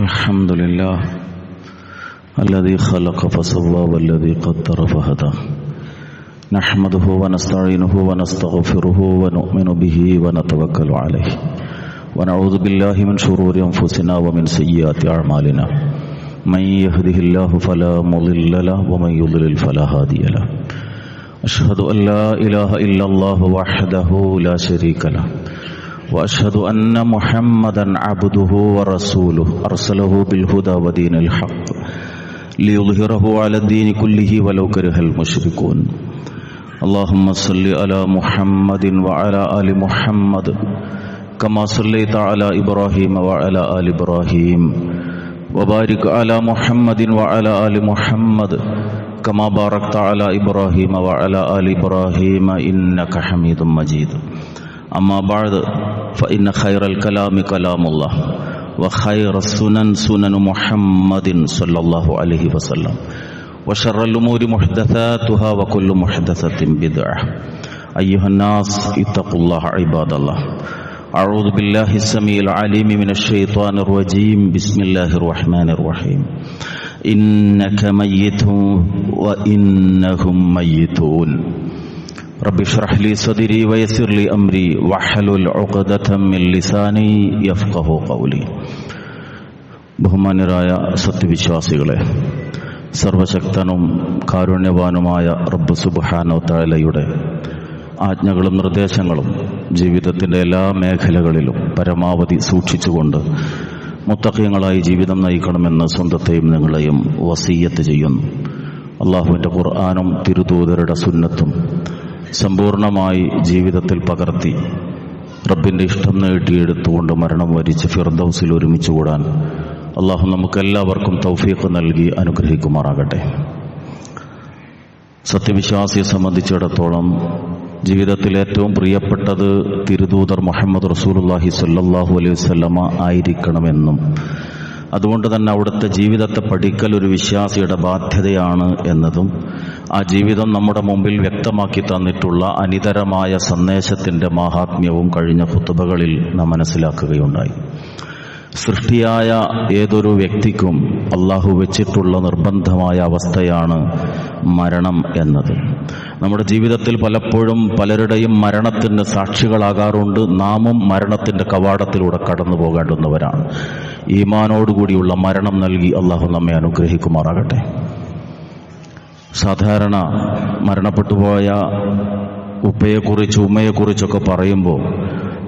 الحمد لله الذي خلق فسوى والذي قدر فهدى نحمده ونستعينه ونستغفره ونؤمن به ونتوكل عليه ونعوذ بالله من شرور أنفسنا ومن سيئات أعمالنا من يهده الله فلا مضل له ومن يضلل فلا هادي له أشهد أن لا إله إلا الله وحده لا شريك له وأشهد أن محمدا عبده ورسوله أرسله بالهدى ودين الحق ليظهره على الدين كله ولو كره المشركون اللهم صل على محمد وعلى آل محمد كما صليت على إبراهيم وعلى آل إبراهيم وبارك على محمد وعلى آل محمد كما باركت على إبراهيم وعلى آل إبراهيم إنك حميد مجيد أما بعد فإن خير الكلام كلام الله وخير السنن سنن محمد صلى الله عليه وسلم وشر الأمور محدثاتها وكل محدثة بدعة أيها الناس اتقوا الله عباد الله أعوذ بالله السميع العليم من الشيطان الرجيم بسم الله الرحمن الرحيم إنك ميت وإنهم ميتون رب اشرح لي صدري ويسر لي أمري واحلل عقدة من لساني يفقهوا قولي ബഹുമാന്യരായ സത്യവിശ്വാസികളെ, സർവശക്തനും കാരുണ്യവാനുമായ റബ്ബ് സുബ്ഹാനഹു വ തആലയുടെ ആജ്ഞകളും നിർദ്ദേശങ്ങളും ജീവിതത്തിൻ്റെ എല്ലാ മേഖലകളിലും പരമാവധി സൂക്ഷിച്ചുകൊണ്ട് മുത്തഖീങ്ങളായി ജീവിതം നയിക്കണമെന്ന് സ്വന്തത്തെയും നിങ്ങളെയും വസിയ്യത്ത് ചെയ്യുന്നു. അള്ളാഹുവിൻ്റെ ഖുർആനും തിരുദൂതരുടെ സുന്നത്തും സമ്പൂർണമായി ജീവിതത്തിൽ പകർത്തി റബ്ബിൻ്റെ ഇഷ്ടം നേടിയെടുത്തുകൊണ്ട് മരണം വരിച്ച് ഫിർദൗസിൽ ഒരുമിച്ച് കൂടാൻ അള്ളാഹു നമുക്കെല്ലാവർക്കും തൗഫീഖ് നൽകി അനുഗ്രഹിക്കുമാറാകട്ടെ. സത്യവിശ്വാസിയെ സംബന്ധിച്ചിടത്തോളം ജീവിതത്തിൽ ഏറ്റവും പ്രിയപ്പെട്ടത് തിരുദൂതർ മുഹമ്മദ് റസൂലുള്ളാഹി സ്വല്ലല്ലാഹു അലൈഹി വസല്ലമ ആയിരിക്കണമെന്നും അതുകൊണ്ട് തന്നെ അവിടുത്തെ ജീവിതത്തെ പഠിക്കൽ ഒരു വിശ്വാസിയുടെ ബാധ്യതയാണ് എന്നതും ആ ജീവിതം നമ്മുടെ മുമ്പിൽ വ്യക്തമാക്കി തന്നിട്ടുള്ള അനിതരമായ സന്ദേശത്തിൻ്റെ മാഹാത്മ്യവും കഴിഞ്ഞ ഖുതുബകളിൽ നാം മനസ്സിലാക്കുകയുണ്ടായി. സൃഷ്ടിയായ ഏതൊരു വ്യക്തിക്കും അള്ളാഹു വെച്ചിട്ടുള്ള നിർബന്ധമായ അവസ്ഥയാണ് മരണം എന്നത്. നമ്മുടെ ജീവിതത്തിൽ പലപ്പോഴും പലരുടെയും മരണത്തിന് സാക്ഷികളാകാറുണ്ട്. നാമും മരണത്തിൻ്റെ കവാടത്തിലൂടെ കടന്നു പോകേണ്ടുന്നവരാണ്. ഈമാനോടുകൂടിയുള്ള മരണം നൽകി അള്ളാഹു നമ്മെ അനുഗ്രഹിക്കുമാറാകട്ടെ. സാധാരണ മരണപ്പെട്ടുപോയ ഉമ്മയെക്കുറിച്ചൊക്കെ പറയുമ്പോൾ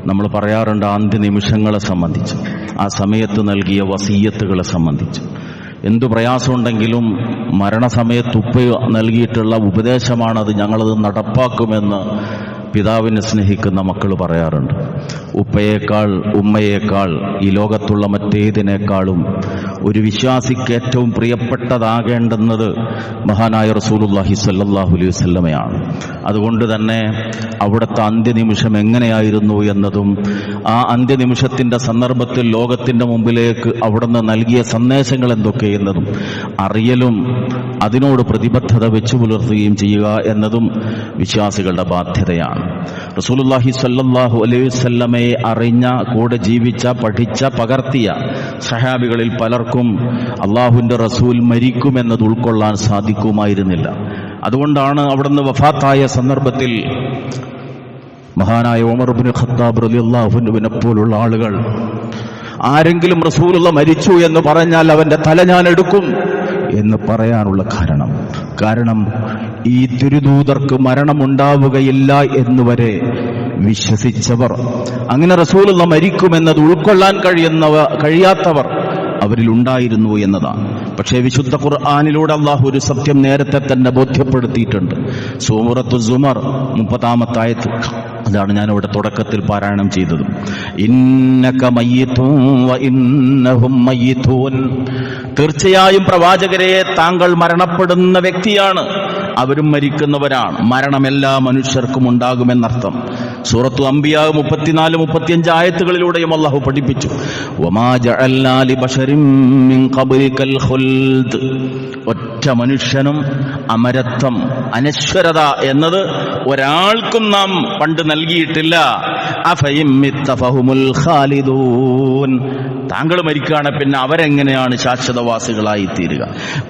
നമ്മൾ പറയാറുണ്ട് അന്ത്യനിമിഷങ്ങളെ സംബന്ധിച്ച്, ആ സമയത്ത് നൽകിയ വസിയ്യത്തുകളെ സംബന്ധിച്ച്. എന്തു പ്രയാസമുണ്ടെങ്കിലും മരണസമയത്ത് ഉപ്പ നൽകിയിട്ടുള്ള ഉപദേശമാണത്, ഞങ്ങളത് നടപ്പാക്കുമെന്ന് പിതാവിനെ സ്നേഹിക്കുന്ന മക്കൾ പറയാറുണ്ട്. ഉപ്പയേക്കാൾ ഉമ്മയേക്കാൾ ഈ ലോകത്തുള്ള മറ്റേതിനേക്കാളും ഒരു വിശ്വാസിക്ക് ഏറ്റവും പ്രിയപ്പെട്ടതാകേണ്ടുന്നത് മഹാനായ റസൂലുള്ളാഹി സ്വല്ലല്ലാഹു അലൈഹി വസല്ലമയാണ്. അതുകൊണ്ട് തന്നെ അവിടുത്തെ അന്ത്യനിമിഷം എങ്ങനെയായിരുന്നു എന്നതും ആ അന്ത്യനിമിഷത്തിൻ്റെ സന്ദർഭത്തിൽ ലോകത്തിൻ്റെ മുമ്പിലേക്ക് അവിടുന്ന് നൽകിയ സന്ദേശങ്ങൾ എന്തൊക്കെയെന്നതും അറിയലും അതിനോട് പ്രതിബദ്ധത വെച്ചു പുലർത്തുകയും ചെയ്യുക എന്നതും വിശ്വാസികളുടെ ബാധ്യതയാണ്. റസൂലുള്ളാഹി സ്വല്ലല്ലാഹു അലൈഹി വസല്ലമയെ അറിഞ്ഞ, കൂടെ ജീവിച്ച, പഠിച്ച, പകർത്തിയ സഹാബികളിൽ പലർക്കും അള്ളാഹുവിൻ്റെ റസൂൽ മരിക്കുമെന്നത് ഉൾക്കൊള്ളാൻ സാധിക്കുമായിരുന്നില്ല. അതുകൊണ്ടാണ് അവിടുന്ന് വഫാത്തായ സന്ദർഭത്തിൽ മഹാനായ ഉമർ ഇബ്നു ഖത്താബ് റളിയല്ലാഹു അൻഹുവിനെ പോലുള്ള ആളുകൾ ആരെങ്കിലും റസൂലുള്ള മരിച്ചു എന്ന് പറഞ്ഞാൽ അവന്റെ തല ഞാൻ എടുക്കും എന്ന് പറയാനുള്ള കാരണം ഈ തിരുദൂതർക്ക് മരണമുണ്ടാവുകയില്ല എന്നുവരെ വിശ്വസിച്ചവർ, അങ്ങനെ റസൂലുള്ള മരിക്കുമെന്നത് ഉൾക്കൊള്ളാൻ കഴിയാത്തവർ അവരിൽ ഉണ്ടായിരുന്നു എന്നതാണ്. പക്ഷേ വിശുദ്ധ ഖുർആനിലൂടെ അള്ളാഹു ഒരു സത്യം നേരത്തെ തന്നെ ബോധ്യപ്പെടുത്തിയിട്ടുണ്ട്. സൂറത്തു സുമർ 30-ാമത്തെ ആയത്ത്, അതാണ് ഞാനിവിടെ തുടക്കത്തിൽ പാരായണം ചെയ്തത്. ഇന്നക മയ്യിതൂൻ വ ഇന്നഹും മയ്യിതൂൻ, തീർച്ചയായും പ്രവാചകരെ താങ്കൾ മരണപ്പെടുന്ന വ്യക്തിയാണ്, അവരും മരിക്കുന്നവരാണ്. മരണം എല്ലാ മനുഷ്യർക്കും ഉണ്ടാകുമെന്നർത്ഥം. സൂറത്തു അംബിയാ 34-35 ആയത്തുകളിലൂടെയും അള്ളാഹു പഠിപ്പിച്ചു. വമാ ജഅൽനാ ലിബശരിൻ മിൻ ഖബ്ലികൽ ഖുൽദ്, ഒറ്റ മനുഷ്യനും അമരത്വം, അനശ്വരത എന്നത് ഒരാൾക്കും നാം പണ്ട് നൽകിയിട്ടില്ല. അഫഇം മിത്ത ഫഹുമുൽ ഖാലിദൂൻ. താങ്കൾ മരിക്കുകയാണ്, പിന്നെ അവരെങ്ങനെയാണ് ശാശ്വതവാസികളായി തീരുക?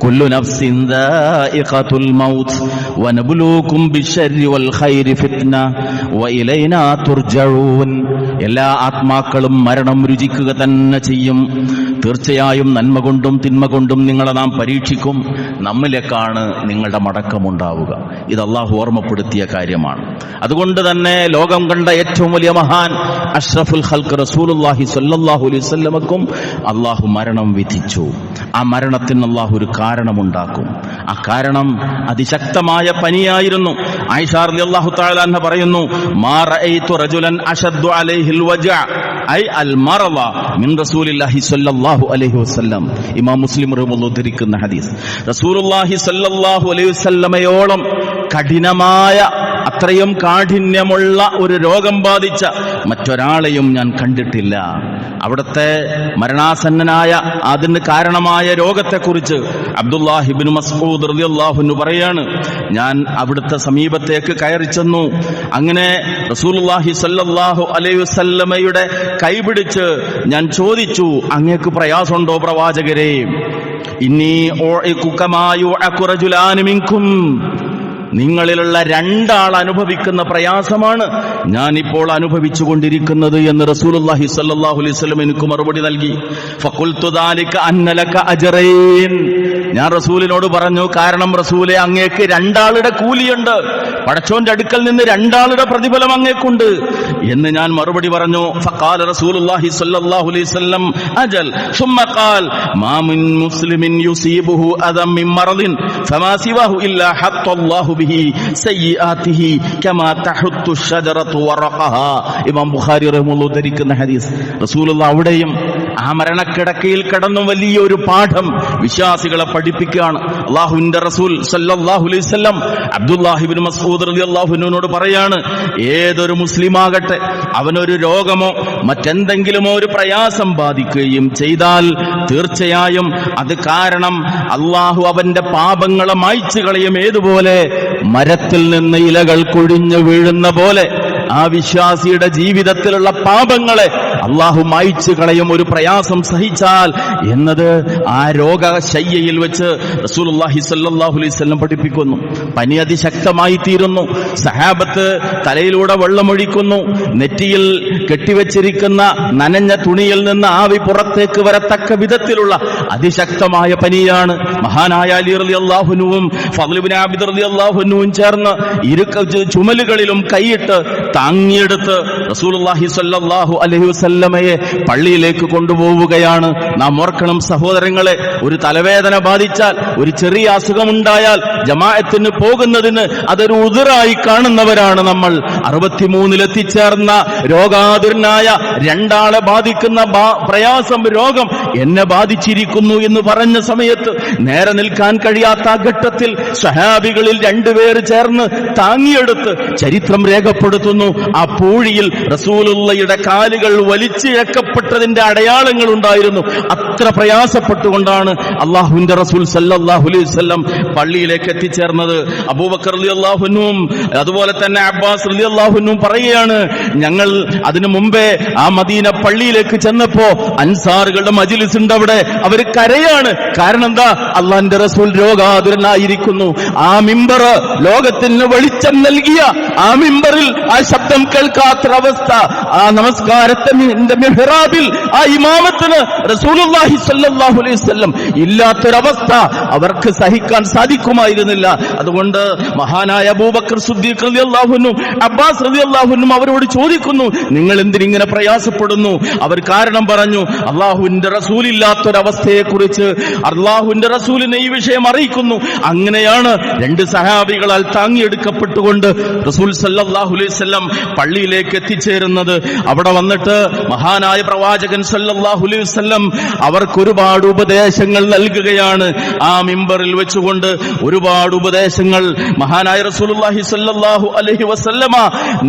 കുല്ലു നഫ്സിൻ ദാഇഖത്തുൽ മൗത്ത് വനബ്ലൂകും ബിശ്ശർരി വൽ ഖൈരി ഫിത്ന വഇലൈനാ തുർജഊൻ. എല്ലാ ആത്മാക്കളും മരണം രുചിക്കുക തന്നെ ചെയ്യും. തീർച്ചയായും നന്മ കൊണ്ടും തിന്മ കൊണ്ടും നിങ്ങളെ നാം പരീക്ഷിക്കും. നമ്മിലേക്കാണ് നിങ്ങളുടെ മടക്കമുണ്ടാവുക. ഇത് അള്ളാഹു ഓർമ്മപ്പെടുത്തിയ കാര്യമാണ്. അതുകൊണ്ട് തന്നെ ലോകം കണ്ട ഏറ്റവും വലിയ മഹാൻ അഷ്റഫുൽ ഖൽഖ് റസൂലുള്ളാഹി സ്വല്ലല്ലാഹു അലൈഹി വസല്ലമക്കും അള്ളാഹു മരണം വിധിച്ചു. ആ മരണത്തിന് അള്ളാഹു ഒരു കാരണമുണ്ടാക്കും. ആ കാരണം അതിശക്തമായ പനിയായിരുന്നു. ആയിഷ റളിയല്ലാഹു തആല അൻഹ പറയുന്നു, മാ റഅയ്തു റജുലൻ അശദ്ദു അലൈഹിൽ വജഅ ഐ അൽ മറള മിൻ റസൂലില്ലാഹി സ്വല്ലല്ലാഹു അലൈഹി വസല്ലം. ഇമാം മുസ്ലിം റളിയല്ലാഹു ഉദ്ധരിക്കുന്ന ഹദീസ്. റസൂലുള്ളാഹി സ്വല്ലല്ലാഹു അലൈഹി വസല്ലമയോളം കഠിനമായ, അത്രയും കാഠിന്യമുള്ള ഒരു രോഗം ബാധിച്ച മറ്റൊരാളെയും ഞാൻ കണ്ടിട്ടില്ല. അവിടുത്തെ മരണാസന്നനായ അതിന് കാരണമായ രോഗത്തെക്കുറിച്ച് അബ്ദുല്ലാഹി ഇബ്നു മസ്ഊദ് റളിയല്ലാഹു അൻഹു പറയാണ്, ഞാൻ അവിടുത്തെ സമീപത്തേക്ക് കയറി ചെന്നു. അങ്ങനെ റസൂലുള്ളാഹി സ്വല്ലല്ലാഹു അലൈഹി വസല്ലമയുടെ കൈപിടിച്ച് ഞാൻ ചോദിച്ചു, അങ്ങേക്ക് പ്രയാസമുണ്ടോ പ്രവാചകരെ? ഇന്നി ഉഅഖു കമാ യുഅഖു റജുലാൻ മിൻകും. നിങ്ങളിലുള്ള രണ്ടാൾ അനുഭവിക്കുന്ന പ്രയാസമാണ് ഞാനിപ്പോൾ അനുഭവിച്ചുകൊണ്ടിരിക്കുന്നത് എന്ന് റസൂലുള്ളാഹി സ്വല്ലല്ലാഹു അലൈഹി വസല്ലം എനിക്ക് മറുപടി നൽകി. ഫഖുൽതു ദാലിക അന്ന ലക അജ്റൈൻ. ഞാൻ റസൂലിനോട് പറഞ്ഞു, കാരണം റസൂലെ, അങ്ങേക്ക് രണ്ടാളുടെ കൂലിയുണ്ട്. പടച്ചോന്റെ അടുക്കൽ നിന്ന് രണ്ടാളുടെ പ്രതിഫലം അങ്ങേക്കുണ്ട് എന്ന് ഞാൻ മറുപടി പറഞ്ഞു. ഫഖാല റസൂലുള്ളാഹി സ്വല്ലല്ലാഹു അലൈഹി വസല്ലം അജൽ സുമ്മ ഖാൽ മാ മിൻ മുസ്ലിമിൻ യുസീബുഹു അദം മിൻ മറദിൻ ഫമാ സിവാഹു ഇല്ലാ ഹത്തല്ലാഹു ബിഹി സയ്യിആതിഹി കമാ തഹുത്തു ശജറതു വറഖഹാ. ഇമാം ബുഖാരി റളിയല്ലാഹു ഉദ്ധരിക്കുന്ന ഹദീസ്. റസൂലുള്ളാഹി അവിടെയും ആ മരണക്കിടക്കയിൽ കിടന്നു വലിയൊരു പാഠം വിശ്വാസികളെ പഠിപ്പിക്കുകയാണ്. അല്ലാഹുവിന്റെ റസൂൽ സല്ലല്ലാഹു അലൈഹി വസല്ലം അബ്ദുല്ലാഹി ഇബ്നു മസ്ഊദ് റളിയല്ലാഹു അൻഹുവിനോട് പറയാണ്, ഏതൊരു മുസ്ലിമാകട്ടെ അവനൊരു രോഗമോ മറ്റെന്തെങ്കിലുമോ ഒരു പ്രയാസം ബാധിക്കുകയും ചെയ്താൽ തീർച്ചയായും അത് കാരണം അള്ളാഹു അവന്റെ പാപങ്ങളെ മായ്ച്ചു കളയും. ഏതുപോലെ മരത്തിൽ നിന്ന് ഇലകൾ കൊഴിഞ്ഞു വീഴുന്ന പോലെ ആ വിശ്വാസിയുടെ ജീവിതത്തിലുള്ള പാപങ്ങളെ അള്ളാഹു മായ്ച്ചു കളയും ഒരു പ്രയാസം സഹിച്ചാൽ എന്നത് ആ രോഗശയ്യയിൽ വെച്ച് റസൂലുള്ളാഹി സ്വല്ലല്ലാഹു അലൈഹി വസല്ലം പഠിപ്പിക്കുന്നു. പനി അതിശക്തമായി തീരുന്നു. സഹാബത്ത് തലയിലൂടെ വെള്ളമൊഴിക്കുന്നു. നെറ്റിയിൽ കെട്ടിവെച്ചിരിക്കുന്ന നനഞ്ഞ തുണിയിൽ നിന്ന് ആവി പുറത്തേക്ക് വരത്തക്ക വിധത്തിലുള്ള അതിശക്തമായ പനിയാണ്. മഹാനായ അലി റളിയല്ലാഹു അൻഹുവും ഫദ്ൽ ഇബ്നു അബ്ദ് റളിയല്ലാഹു അൻഹുവും ചേർന്ന് ഇരു ചുമലുകളിലും കൈയിട്ട് താങ്ങിയെടുത്ത് റസൂലുള്ളാഹി സ്വല്ലല്ലാഹു അലൈഹി വസല്ലമയെ പള്ളിയിലേക്ക് കൊണ്ടുപോവുകയാണ്. നാം ഓർക്കണം സഹോദരങ്ങളെ, ഒരു തലവേദന ബാധിച്ചാൽ, ഒരു ചെറിയ അസുഖമുണ്ടായാൽ ജമാഅത്തിന് പോകുന്നതിന് അതൊരു ഉദറായി കാണുന്നവരാണ് നമ്മൾ. 63 എത്തിച്ചേർന്ന രോഗാതുരനായ രണ്ടാളെ ബാധിക്കുന്ന പ്രയാസം, രോഗം എന്നെ ബാധിച്ചിരിക്കുന്നു എന്ന് പറഞ്ഞ സമയത്ത് നേരെ നിൽക്കാൻ കഴിയാത്ത ഘട്ടത്തിൽ സ്വഹാബികളിൽ 2 പേർ ചേർന്ന് താങ്ങിയെടുത്ത് ചരിത്രം രേഖപ്പെടുത്തുന്നു. ആ പൂഴിയിൽ റസൂലുള്ളാഹിയുടെ കാലുകൾ വലിച്ചിഴക്കപ്പെട്ടതിന്റെ അടയാളങ്ങൾ ഉണ്ടായിരുന്നു. അത്ര പ്രയാസപ്പെട്ടുകൊണ്ടാണ് അള്ളാഹുവിന്റെ റസൂൽ സല്ലല്ലാഹു അലൈഹി വസല്ലം പള്ളിയിലേക്ക് എത്തിച്ചേർന്നത്. അബൂബക്കർ റളിയല്ലാഹു അൻഹും അതുപോലെ തന്നെ അബ്ബാസ് റളിയല്ലാഹു അൻഹും പറയുകയാണ്, ഞങ്ങൾ അതിനു മുമ്പേ ആ മദീന പള്ളിയിലേക്ക് ചെന്നപ്പോ അൻസാറുകളുടെ മജ്ലിസ് ഉണ്ട്, അവിടെ അവർ കരയാണ്. കാരണം എന്താ? അള്ളാഹുവിന്റെ റസൂൽ രോഗാതുരനായിരിക്കുന്നു. ആ മിമ്പർ ലോകത്തിന് വെളിച്ചം നൽകിയ ആ മിമ്പറിൽ ആ ശബ്ദം കേൾക്കാത്തൊരവസ്ഥ, ആ നമസ്കാരത്തിന്റെ മിഹ്റാബിൽ ആ ഇമാമത്തിന് റസൂലുള്ളാഹി സ്വല്ലല്ലാഹു അലൈഹി വസല്ലം ഇല്ലാത്തൊരവസ്ഥ അവർക്ക് സഹിക്കാൻ സാധിക്കുമായിരുന്നില്ല. അതുകൊണ്ട് മഹാനായ അബൂബക്കർ സിദ്ദീഖ് റളിയല്ലാഹു അൻഹു, അബ്ബാസ് റളിയല്ലാഹു അൻഹു അവരോട് ചോദിക്കുന്നു, നിങ്ങൾ എന്തിനിങ്ങനെ പ്രയാസപ്പെടുന്നു? അവർ കാരണം പറഞ്ഞു, അള്ളാഹുവിന്റെ റസൂലില്ലാത്തൊരവസ്ഥയെക്കുറിച്ച് അള്ളാഹുവിന്റെ റസൂലിനെ ഈ വിഷയം അറിയിക്കുന്നു. അങ്ങനെയാണ് 2 സഹാബികളാൽ താങ്ങിയെടുക്കപ്പെട്ടുകൊണ്ട് റസൂൽ സല്ലല്ലാഹു അലൈഹി വസല്ലം പള്ളിയിലേക്ക് എത്തിച്ചേരുന്നത്. അവിടെ വന്നിട്ട് മഹാനായ പ്രവാചകൻ സല്ലല്ലാഹു അലൈഹി വസല്ലം അവർക്ക് ഒരുപാട് ഉപദേശങ്ങൾ നൽകുകയാണ്. ആ മിമ്പറിൽ വെച്ചുകൊണ്ട് ഒരുപാട് ഉപദേശങ്ങൾ മഹാനായ റസൂലുള്ളാഹി സല്ലല്ലാഹു അലൈഹി വസല്ലമ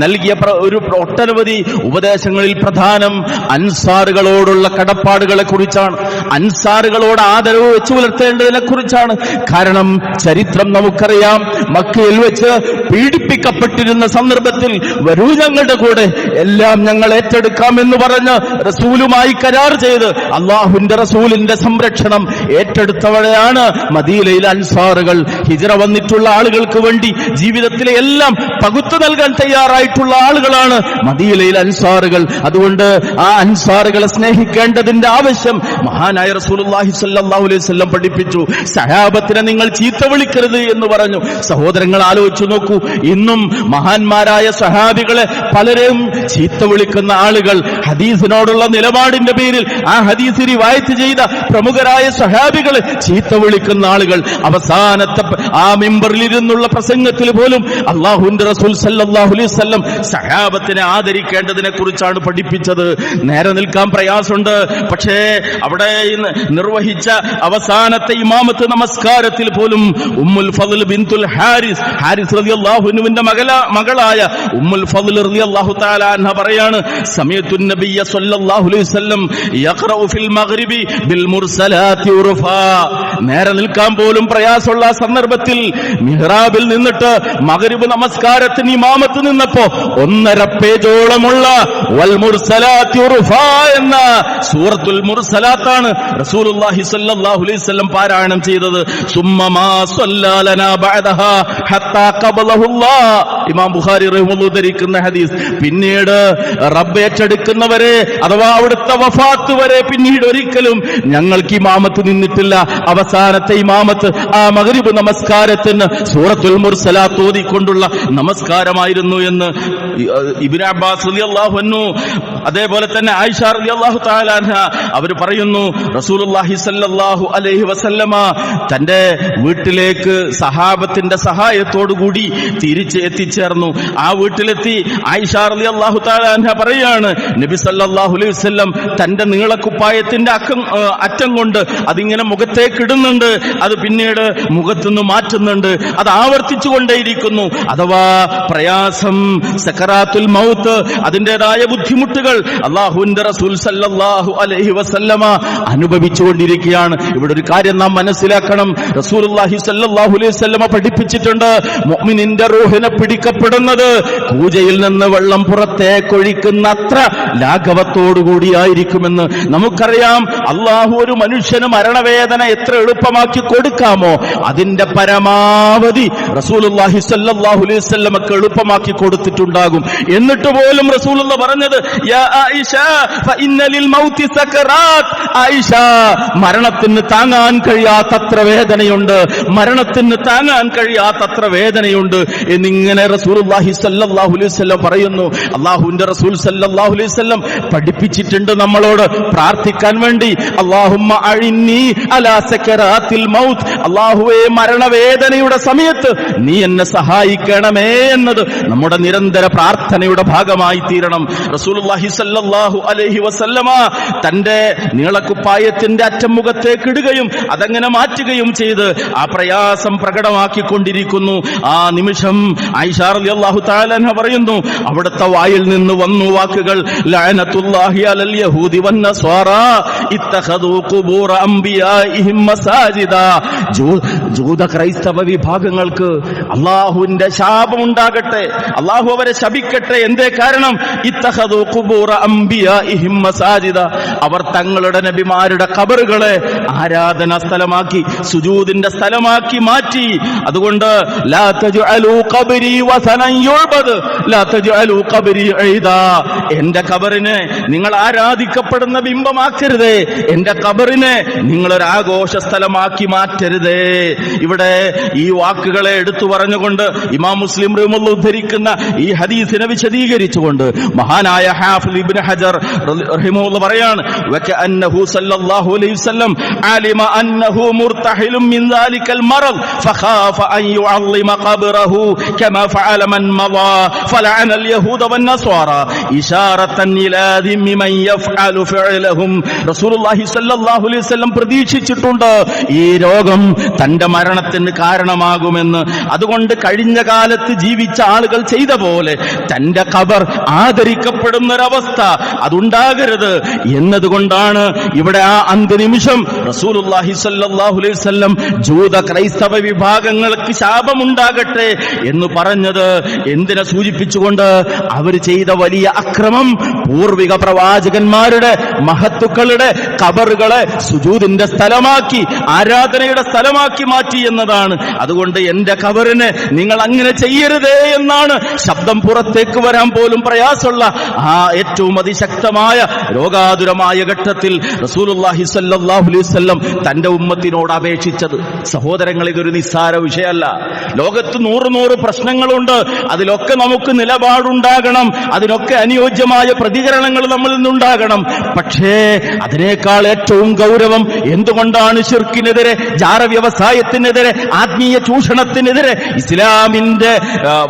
നൽകിയ ഒരു ഒട്ടനവധി ഉപദേശങ്ങളിൽ പ്രധാനം അൻസാറുകളോടുള്ള കടപ്പാടുകളെ കുറിച്ചാണ്. അൻസാറുകളോട് ആദരവ് വെച്ചു പുലർത്തേണ്ടതിനെ കുറിച്ചാണ്. കാരണം ചരിത്രം നമുക്കറിയാം, മക്കയിൽ വെച്ച് പീഡിപ്പിക്കപ്പെട്ടിരുന്ന സന്ദർഭത്തിൽ വരൂ ഞങ്ങളുടെ കൂടെ, എല്ലാം ഞങ്ങൾ ഏറ്റെടുക്കാമെന്ന് പറഞ്ഞ് റസൂലുമായി കരാർ ചെയ്ത് അള്ളാഹുവിന്റെ റസൂലിന്റെ സംരക്ഷണം ഏറ്റെടുത്തവരെയാണ് മദീനയിലെ അൻസാറുകൾ. ഹിജ്റ വന്നിട്ടുള്ള ആളുകൾക്ക് വേണ്ടി ജീവിതത്തിലെ എല്ലാം പകുത്തു നൽകാൻ തയ്യാറായിട്ടുള്ള ആളുകളാണ് മദീനയിലെ അൻസാറുകൾ. അതുകൊണ്ട് ആ അൻസാറുകളെ സ്നേഹിക്കേണ്ടതിന്റെ ആവശ്യം മഹാനായ റസൂലുള്ളാഹി സ്വല്ലല്ലാഹു അലൈഹി വസല്ലം പഠിപ്പിച്ചു. സഹാബത്തിനെ നിങ്ങൾ ചീത്ത വിളിക്കരുത് എന്ന് പറഞ്ഞു. സഹോദരങ്ങൾ, ആലോചിച്ചു നോക്കൂ, ഇന്നും മഹാന്മാരായ സഹാബികളെ പലരെയും ചീത്ത വിളിക്കുന്ന ആളുകൾ, ഹദീസിനോടുള്ള നിലപാടിന്റെ പേരിൽ ആ ഹദീസ് റിവായത്ത് ചെയ്ത പ്രമുഖരായ സഹാബികളെ ചീത്ത വിളിക്കുന്ന ആളുകൾ. അവസാനത്തെ ആ മിമ്പറിൽ ഇരുന്നുള്ള പ്രസംഗത്തിൽ പോലും അല്ലാഹുവിന്റെ റസൂൽ സല്ലല്ലാഹു അലൈഹി വസല്ലം സഹാബത്തിനെ ആദരിക്കേണ്ടതിനെ കുറിച്ചാണ് പഠിപ്പിച്ചത്. നേരെ നിൽക്കാൻ പ്രയാസമുണ്ട്, പക്ഷേ അവിടെ നിർവഹിച്ച അവസാനത്തെ ഇമാമത്ത് നമസ്കാരത്തിൽ പോലും ഉമ്മുൽ ഫദ്ൽ ബിൻതുൽ ഹാരിസ് റളിയല്ലാഹു അൻഹുവിന്റെ മകളായ ഉമ്മുൽ ഫദ്ൽ റളിയല്ലാഹു തആല അൻഹ പറയാണ്, സമയത്തു നബിയ സ്വല്ലല്ലാഹു അലൈഹി വസല്ലം യഖറഉ ഫിൽ മഗ്രിബി ബിൽ മുർസലാത്തി ഉർഫാ. നേരെ നിൽക്കാൻ പോലും പ്രയാസമുള്ള സന്ദർഭത്തിൽ മിഹ്റാബിൽ നിന്നിട്ട് മഗ്രിബ് നമസ്കാരത്തിന് ഇമാമത്ത് നിന്നപ്പോ 1.5 പേജോളമുള്ള വൽ മുർസലാത്തി ഉർഫാ എന്ന സൂറത്തുൽ മുർസലാത്താണ് റസൂലുള്ളാഹി സ്വല്ലല്ലാഹു അലൈഹി വസല്ലം പാരായണം ചെയ്തത്. സുമ്മമാ സ്വല്ലലനാ ബഅദഹാ ഹത്താ ഖബലഹുല്ലാഹ്. ഇമാം ബുഖാരി റഹിമഹുല്ലാഹു ധരിക്കുന്ന ഹദീസ്. പിന്നീട് റബ്ബ് ഏറ്റെടുക്കുന്നവരെ അഥവാ അവിടുത്തെ വഫാത്ത് വരെ പിന്നീട് ഒരിക്കലും ഞങ്ങൾക്ക് ഇമാമത്ത് നിന്നിട്ടില്ല. അവസാനത്തെ ഇമാമത്ത് ആ മഗ്രിബ് നമസ്കാരത്തിന് സൂറത്തുൽ മുർസലാത്ത് ഓതിക്കൊണ്ടുള്ള നമസ്കാരമായിരുന്നു എന്ന് ഇബ്നു അബ്ബാസ് റളിയല്ലാഹു അൻഹു, അതേപോലെ തന്നെ ആയിഷ റളിയല്ലാഹു തആല അൻഹ അവർ പറയുന്നു, റസൂലുള്ളാഹി സ്വല്ലല്ലാഹു അലൈഹി വസല്ലമ തന്റെ വീട്ടിലേക്ക് സഹാബത്തിന്റെ സഹായത്തോടുകൂടി തിരിച്ച് എത്തിച്ചേർന്നു. ആ വീട്ടിലെത്തി ആയിഷ റളിയല്ലാഹു തആല അൻഹ പറയാണ്, നബി സല്ലല്ലാഹു അലൈഹി വസല്ലം തന്റെ നീളക്കുപ്പായത്തിന്റെ അറ്റം കൊണ്ട് അതിങ്ങനെ മുഖത്തേക്ക് ഇടുന്നുണ്ട്, അത് പിന്നീട് മുഖത്തുനിന്ന് മാറ്റുന്നുണ്ട്, അത് ആവർത്തിച്ചു കൊണ്ടേയിരിക്കുന്നു. അഥവാ പ്രയാസം, സക്കറാത്തുൽ മൗത്ത്, അതിൻ്റെതായ ബുദ്ധിമുട്ടുകൾ അല്ലാഹുവിന്റെ റസൂൽ സല്ലല്ലാഹു അലൈഹി വസല്ലമ അനുഭവിച്ചുകൊണ്ടിരിക്കുകയാണ്. ഇവിടെ ഒരു കാര്യം നാം മനസ്സിലാക്കണം. റസൂലുള്ളാഹി സല്ലല്ലാഹു അലൈഹി വസല്ലമ പഠിപ്പിച്ചിട്ടുണ്ട്, മുഅ്മിനിന്റെ റൂഹിനെ പിടിക്കപ്പെടുന്നത് കൂജയിൽ നിന്ന് വെള്ളം പുറത്തേക്കൊഴിക്കുന്ന അത്ര ലാഘവത്തോടുകൂടിയായിരിക്കുമെന്ന്. നമുക്കറിയാം, അള്ളാഹു ഒരു മനുഷ്യന് മരണവേദന എത്ര എളുപ്പമാക്കി കൊടുക്കാമോ അതിന്റെ പരമാവധി റസൂലുള്ളാഹി സ്വല്ലല്ലാഹു അലൈഹി വസല്ലമക്ക് എളുപ്പമാക്കി കൊടുത്തിട്ടുണ്ടാകും. എന്നിട്ട് പോലും റസൂലുള്ളാഹി പറഞ്ഞത്, യാ ആയിഷ ഫഇന്ന ലിൽ മൗതി സകറാത്ത്. ആയിഷ, മരണത്തിന് താങ്ങാൻ കഴിയാത്തത്ര വേദനയുണ്ട്, മരണത്തിന് താങ്ങാൻ കഴിയാത്തത്ര വേദനയുണ്ട് എന്നിങ്ങനെ റസൂലുള്ളാഹി സ്വല്ലല്ലാഹു അലൈഹി വസല്ലം പറയുന്നു. അല്ലാഹുവിന്റെ റസൂൽ സല്ലല്ലാഹു അലൈഹി വസല്ലം പഠിപ്പിച്ചിട്ടുണ്ട് നമ്മളോട് പ്രാർത്ഥിക്കാൻ വേണ്ടി, അല്ലാഹുമ്മ അഇന്നി അലാ സകറാത്തിൽ മൗത്ത്. അല്ലാഹുവേ, മരണവേദനയുടെ സമയത്ത് നീ എന്നെ സഹായിക്കണമേ എന്നത് നമ്മുടെ നിരന്തര പ്രാർത്ഥനയുടെ ഭാഗമായി തീരണം. റസൂലുള്ളാഹി സ്വല്ലല്ലാഹു അലൈഹി വസല്ലമ തന്റെ നീളക്കുപ്പായത്തിന്റെ അറ്റം മുഖത്തേക്ക് ഇടുകയും അതങ്ങനെ മാറ്റുകയും ചെയ്ത് ആ പ്രയാസം പ്രകടമാക്കിക്കൊണ്ടിരിക്കുന്നു. ആ നിമിഷം ആയിഷ റളിയല്ലാഹു തആല അൻഹ പറയുന്നു, അവിടുത്തെ വായിൽ നിന്ന് വന്നു വാക്കുകൾ, ലഅനത്തുല്ലാഹി അലൽ യഹൂദി വന്നസ്വാറാ ഇത്തഖദൂ ഖുബൂറ അംബിയാഇഹിം മസാജിദാ. ജൂത ക്രൈസ്തവ വിഭാഗങ്ങൾക്ക് അല്ലാഹുവിന്റെ ശാപം ഉണ്ടാകട്ടെ, അല്ലാഹു അവരെ ശപിക്കട്ടെ. എന്തേ കാരണം? ഇത്തഖദൂ ഖുബൂറ അംബിയാഇഹിം മസാജിദ. അവർ തങ്ങളുടെ നബിമാരുടെ ഖബറുകളെ ആരാധനാ സ്ഥലമാക്കി, സുജൂദിന്റെ സ്ഥലമാക്കി മാറ്റി. അതുകൊണ്ട് ലാ തജ്അലൂ ഖബരി വസനൻ യുഅബദ് ലാ തജ്അലൂ ഖബരി ഈദാ. എന്റെ ഖബറിനെ നിങ്ങൾ ആരാധിക്കപ്പെടുന്ന ബിംബമാക്കരുതേ, എന്റെ ഖബറിനെ നിങ്ങളൊരു ആഘോഷ സ്ഥലമാക്കി മാറ്റരുതേ. ഇവിടെ ഈ വാക്കുകളെ എടുത്തു പറഞ്ഞുകൊണ്ട് ഇമാം മുസ്ലിം റഹിമഹുല്ലാഹു ഉദ്ധരിക്കുന്ന ഈ ഹദീസിനെ വിശദീകരിച്ചുകൊണ്ട് മഹാനായ ഹാഫിദ് ഇബ്നു ഹജർ റഹിമഹുല്ലാഹു പറയാണ്, വകഅന്നഹു സല്ലല്ലാഹു അലൈഹി വസല്ലം അലിമ അന്നഹു മുർതഹിലും മിൻ ദാലികൽ മറദ് ഫഖാഫ അൻ യുഅള്ളിമ ഖബറഹു കമാ ഫഅല മൻ മദാ ഫലഅന അൽ യഹൂദ വൻ നസ്വാറ ഇശാറത്തൻ ഇലാ ദിമ്മി മൻ യഫ്അലു ഫഅലഹും. റസൂലുള്ളാഹി സ്വല്ലല്ലാഹു അലൈഹി വസല്ലം പ്രതീക്ഷിച്ചിട്ടുണ്ട് ഈ രോഗം തന്റെ മരണത്തിന് കാരണമാകുമെന്ന്. അതുകൊണ്ട് കഴിഞ്ഞ കാലത്ത് ജീവിച്ച ആളുകൾ ചെയ്ത പോലെ തന്റെ ഖബർ ആദരിക്കപ്പെടുന്നൊരവസ്ഥ അതുണ്ടാകരുത് എന്നതുകൊണ്ടാണ് ഇവിടെ ആ അന്ത്യനിമിഷം റസൂലുള്ളാഹി സ്വല്ലല്ലാഹു അലൈഹി വസല്ലം ജൂത ക്രൈസ്തവ വിഭാഗങ്ങൾക്ക് ശാപമുണ്ടാകട്ടെ എന്ന് പറഞ്ഞത്. എന്തിനെ സൂചിപ്പിക്കുന്നു? സൂചിപ്പിച്ചുകൊണ്ട് അവർ ചെയ്ത വലിയ അക്രമം പൂർവിക പ്രവാചകന്മാരുടെ മഹത്തുക്കളുടെ ഖബറുകളെ സുജൂദിന്റെ സ്ഥലമാക്കി, ആരാധനയുടെ സ്ഥലമാക്കി മാറ്റി എന്നതാണ്. അതുകൊണ്ട് എന്റെ ഖബറിനെ നിങ്ങൾ അങ്ങനെ ചെയ്യരുതേ എന്നാണ് ശബ്ദം പുറത്തേക്ക് വരാൻ പോലും പ്രയാസമുള്ള ആ ഏറ്റവും അതിശക്തമായ രോഗാതുരമായ ഘട്ടത്തിൽ റസൂലുള്ളാഹി സ്വല്ലല്ലാഹു അലൈഹി വസല്ലം തന്റെ ഉമ്മത്തിനോട് അപേക്ഷിച്ചത്. സഹോദരങ്ങൾ, ഇതൊരു നിസ്സാര വിഷയമല്ല. ലോകത്ത് 100 പ്രശ്നങ്ങളുണ്ട്. അതിലൊക്കെ നമുക്ക് നിലപാടുണ്ടാകണം, അതിനൊക്കെ അനുയോജ്യമായ പ്രതികരണങ്ങൾ നമ്മളിൽ നിന്നുണ്ടാകണം. പക്ഷേ അതിനേക്കാൾ ഏറ്റവും ഗൗരവം എന്തുകൊണ്ടാണ് ശിർക്കിനെതിരെ, ജാറ വ്യവസായത്തിനെതിരെ, ആത്മീയ ചൂഷണത്തിനെതിരെ ഇസ്ലാമിന്റെ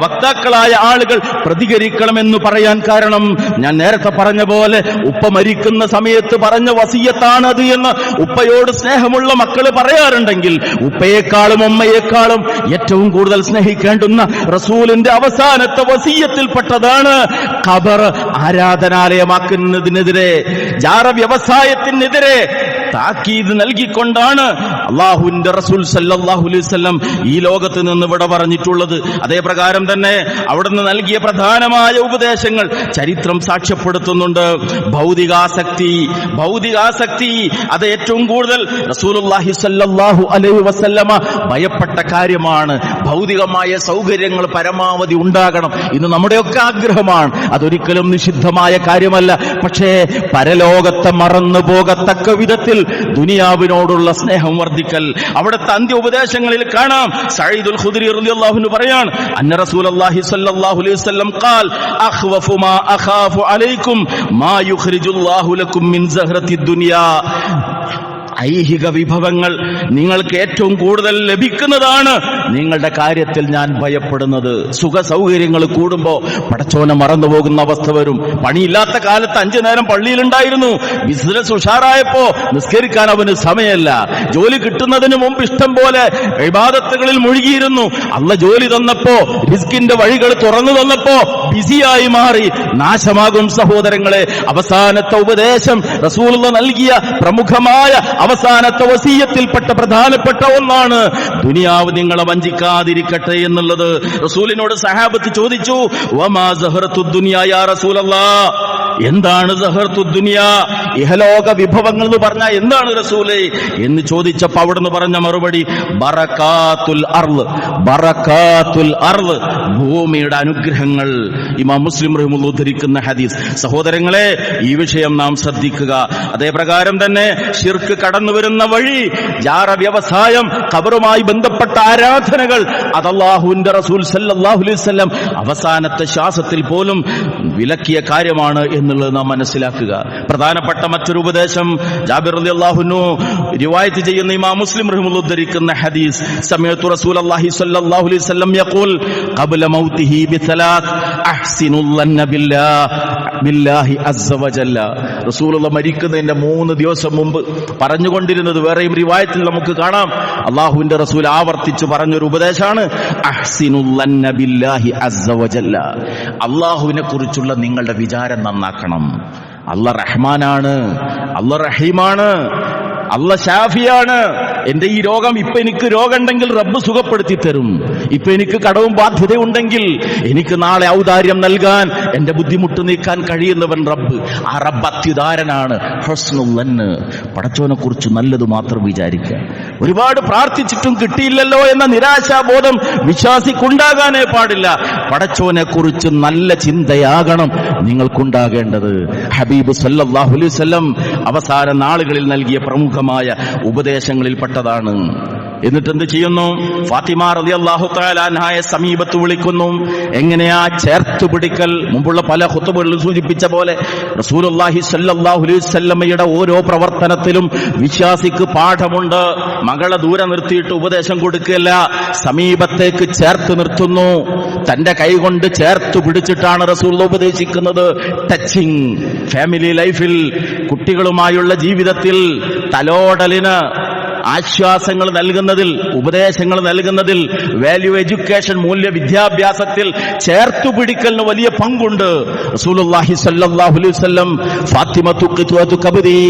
വക്താക്കളായ ആളുകൾ പ്രതികരിക്കണമെന്ന് പറയാൻ കാരണം, ഞാൻ നേരത്തെ പറഞ്ഞ പോലെ ഉപ്പ മരിക്കുന്ന സമയത്ത് പറഞ്ഞ വസിയത്താണത് എന്ന് ഉപ്പയോട് സ്നേഹമുള്ള മക്കള് പറയാറുണ്ടെങ്കിൽ, ഉപ്പയെക്കാളും ഉമ്മയെക്കാളും ഏറ്റവും കൂടുതൽ സ്നേഹിക്കേണ്ടുന്ന റസൂലിന്റെ അവസാനത്തെ വസിയത്തിൽപ്പെട്ടതാണ് ഖബർ ആരാധനാലയമാക്കുന്നതിനെതിരെ, ജാറ വ്യവസായത്തിനെതിരെ താക്കീത് നൽകിക്കൊണ്ടാണ് അല്ലാഹുവിന്റെ റസൂൽ സല്ലല്ലാഹു അലൈഹി വസല്ലം ഈ ലോകത്ത് നിന്ന് ഇവിടെ പറഞ്ഞിട്ടുള്ളത്. അതേ പ്രകാരം തന്നെ അവിടുന്ന് നൽകിയ പ്രധാനമായ ഉപദേശങ്ങൾ ചരിത്രം സാക്ഷ്യപ്പെടുത്തുന്നുണ്ട്. ഭൗതികാസക്തി അത് ഏറ്റവും കൂടുതൽ റസൂലുള്ളാഹി സ്വല്ലല്ലാഹു അലൈഹി വസല്ലമ ഭയപ്പെട്ട കാര്യമാണ്. ഭൗതികമായ സൗകര്യങ്ങൾ പരമാവധി ഉണ്ടാകണം. ഇന്ന് നമ്മുടെയൊക്കെ ആഗ്രഹമാണ്, അതൊരിക്കലും നിഷിദ്ധമായ കാര്യമല്ല. പക്ഷേ പരലോകത്തെ മറന്നു പോകത്തക്ക വിധത്തിൽ ദുനിയാവിനോടുള്ള സ്നേഹം വർദ്ധിക്കൽ അവിടുത്തെ അന്ത്യ ഉപദേശങ്ങളിൽ കാണാം. സഈദുൽ ഖുദ്രി റളിയല്ലാഹു അൻഹു പറയാണ്, അന്ന റസൂലുള്ളാഹി സ്വല്ലല്ലാഹു അലൈഹി വസല്ലം ഖാൽ അഖ്വഫു മാ അഖാഫു അലൈക്കും മാ യുഖ്രിജുല്ലാഹു ലക്കും മിൻ സഹ്റത്തിദ് ദുനിയാ. ഐഹിക വിഭവങ്ങൾ നിങ്ങൾക്ക് ഏറ്റവും കൂടുതൽ ലഭിക്കുന്നതാണ് നിങ്ങളുടെ കാര്യത്തിൽ ഞാൻ ഭയപ്പെടുന്നത്. സുഖ സൗകര്യങ്ങൾ കൂടുമ്പോൾ പടച്ചോനെ മറന്നുപോകുന്ന അവസ്ഥ വരും. പണിയില്ലാത്ത കാലത്ത് 5 നേരം പള്ളിയിലുണ്ടായിരുന്നു. ബിസിനസ് ഉഷാറായപ്പോ നിസ്കരിക്കാൻ അവന് സമയമല്ല. ജോലി കിട്ടുന്നതിന് മുമ്പ് ഇഷ്ടം പോലെ ഇബാദത്തുകളിൽ മുഴുകിയിരുന്നു. അല്ലാഹ് ജോലി തന്നപ്പോ, റിസ്കിന്റെ വഴികൾ തുറന്നു തന്നപ്പോ ബിസിയായി മാറി. നാശമാകും സഹോദരങ്ങളെ. അവസാനത്തെ ഉപദേശം റസൂലുള്ളാഹി നൽകിയ പ്രമുഖമായ അവസാനത്തെ വസിയത്തിൽപ്പെട്ട പ്രധാനപ്പെട്ട ഒന്നാണ് ദുനിയാവ് നിങ്ങളെ വഞ്ചിക്കാതിരിക്കട്ടെ എന്നുള്ളത്. റസൂലിനോട് സഹാബത്ത് ചോദിച്ചു, വമാ സഹറത്തുദ് ദുനിയാ യാ റസൂലല്ലാഹ്, എന്താണ് സഹറത്തുദ് ദുനിയാ, ഇഹലോക വിഭവങ്ങൾ എന്ന് പറഞ്ഞാൽ എന്താണ് റസൂലേ എന്ന് ചോദിച്ചപ്പോൾ അവിടുന്ന് പറഞ്ഞ മറുപടി ബറകാത്തുൽ അർള്, ഭൂമിയുടെ അനുഗ്രഹങ്ങൾ. ഇമാം മുസ്ലിം റഹിമഹുല്ലാഹ് ഉദ്ധരിക്കുന്ന ഹദീസ്. സഹോദരങ്ങളെ, ഈ വിഷയം നാം ശ്രദ്ധിക്കുക. അതേ പ്രകാരം തന്നെ ശിർക്ക് കടന്നു വരുന്ന വഴി, ജാറ വ്യവസായം, ഖബറുമായി ബന്ധപ്പെട്ട ആരാധനകൾ, അത് അല്ലാഹുവിന്റെ റസൂൽ സല്ലല്ലാഹു അലൈഹി വസല്ലം അവസാനത്തെ ശ്വാസത്തിൽ പോലും വിലക്കിയ കാര്യമാണ് എന്നുള്ളത് നാം മനസ്സിലാക്കുക. പ്രധാനപ്പെട്ട മറ്റൊരു ഉപദേശം ജാബിർ റളിയല്ലാഹു അൻഹു റിവായത്ത് ചെയ്യുന്ന ഇമാം മുസ്ലിം റഹിമഹുല്ലാഹ് ഉദ്ധരിക്കുന്ന ഹദീസ്, സമയത്തു റസൂലുള്ളാഹി സ്വല്ലല്ലാഹു അലൈഹി വസല്ലം യഖൂൽ ഖബ്ല മൗതിഹി ബിസലാത്ത് അഹ്സിനുൽ ലന്ന ബില്ലാഹി അസ്സ വജല്ല. റസൂലുള്ളാഹി മരിക്കുന്നതിന്റെ 3 ദിവസം മുമ്പ് പറഞ്ഞുകൊണ്ടിരുന്നത് വേറെയും റിവായത്തിൽ നമുക്ക് കാണാം. അല്ലാഹുവിന്റെ റസൂൽ ആവർത്തിച്ചു പറഞ്ഞൊരു ഉപദേശമാണ് അഹ്സിനുൽ ലന്ന ബില്ലാഹി അസ്സ വജല്ല. അല്ലാഹുവിനെ കുറിച്ചുള്ള നിങ്ങളുടെ വിചാരം നന്നാക്കണം. അല്ലാഹ് റഹ്മാനാണ്, അല്ലാഹ് റഹീമാണ്, അല്ലാഹ് ഷാഫിയാണ്. എന്റെ ഈ രോഗം, ഇപ്പൊ എനിക്ക് രോഗമുണ്ടെങ്കിൽ റബ്ബ് സുഖപ്പെടുത്തി തരും. ഇപ്പൊ എനിക്ക് കടവും ബാധ്യതയുണ്ടെങ്കിൽ എനിക്ക് നാളെ ഔദാര്യം നൽകാൻ, എന്റെ ബുദ്ധിമുട്ട് നീക്കാൻ കഴിയുന്നവൻ റബ്ബ്. ആ റബ്ബ് അത്യുദാരനാണ്. ഹുസ്നുൽ ലന്ന്, പടച്ചോനെ കുറിച്ച് നല്ലത് മാത്രം വിചാരിക്കുക. ഒരുപാട് പ്രാർത്ഥിച്ചിട്ടും കിട്ടിയില്ലല്ലോ എന്ന നിരാശാബോധം വിശ്വാസിക്കുണ്ടാകാനേ പാടില്ല. പടച്ചോനെ കുറിച്ച് നല്ല ചിന്തയാകണം നിങ്ങൾക്കുണ്ടാകേണ്ടത്. ഹബീബ് സല്ലല്ലാഹു അലൈഹി വസല്ലം അവസാന നാളുകളിൽ നൽകിയ പ്രമുഖമായ ഉപദേശങ്ങളിൽ പ്പെട്ടതാണ്. എന്നിട്ട് എന്ത് ചെയ്യുന്നു? ഫാത്തിമ റളിയല്ലാഹു തആല അൻഹയെ സമീപത്ത് വിളിക്കുന്നു. എങ്ങനെയാ ചേർത്തു പിടിക്കൽ? മുമ്പുള്ള പല ഖുതുബകളിലും സൂചിപ്പിച്ച പോലെ റസൂലുള്ളാഹി സ്വല്ലല്ലാഹു അലൈഹി വസല്ലമയുടെ ഓരോ പ്രവർത്തനത്തിലും വിശ്വാസിക്ക് പാഠമുണ്ട്. മകളെ ദൂരെ നിർത്തിയിട്ട് ഉപദേശം കൊടുക്കുകയല്ല, സമീപത്തേക്ക് ചേർത്ത് നിർത്തുന്നു. തന്റെ കൈകൊണ്ട് ചേർത്തു പിടിച്ചിട്ടാണ് റസൂൽ ഉപദേശിക്കുന്നത്. ടച്ചിങ്, ഫാമിലി ലൈഫിൽ, കുട്ടികളുമായുള്ള ജീവിതത്തിൽ തലോടലിന് ആശ്വാസങ്ങൾ നൽകുന്നതിൽ, ഉപദേശങ്ങൾ നൽകുന്നതിൽ, വാല്യൂ എഡ്യൂക്കേഷൻ, മൂല്യ വിദ്യാഭ്യാസത്തിൽ ചേർത്തുപിടിക്കലിന് വലിയ പങ്കുണ്ട്. റസൂലുള്ളാഹി സ്വല്ലല്ലാഹു അലൈഹി വസല്ലം ഫാത്തിമത്തു ഖിത്വതു കബ്ദി,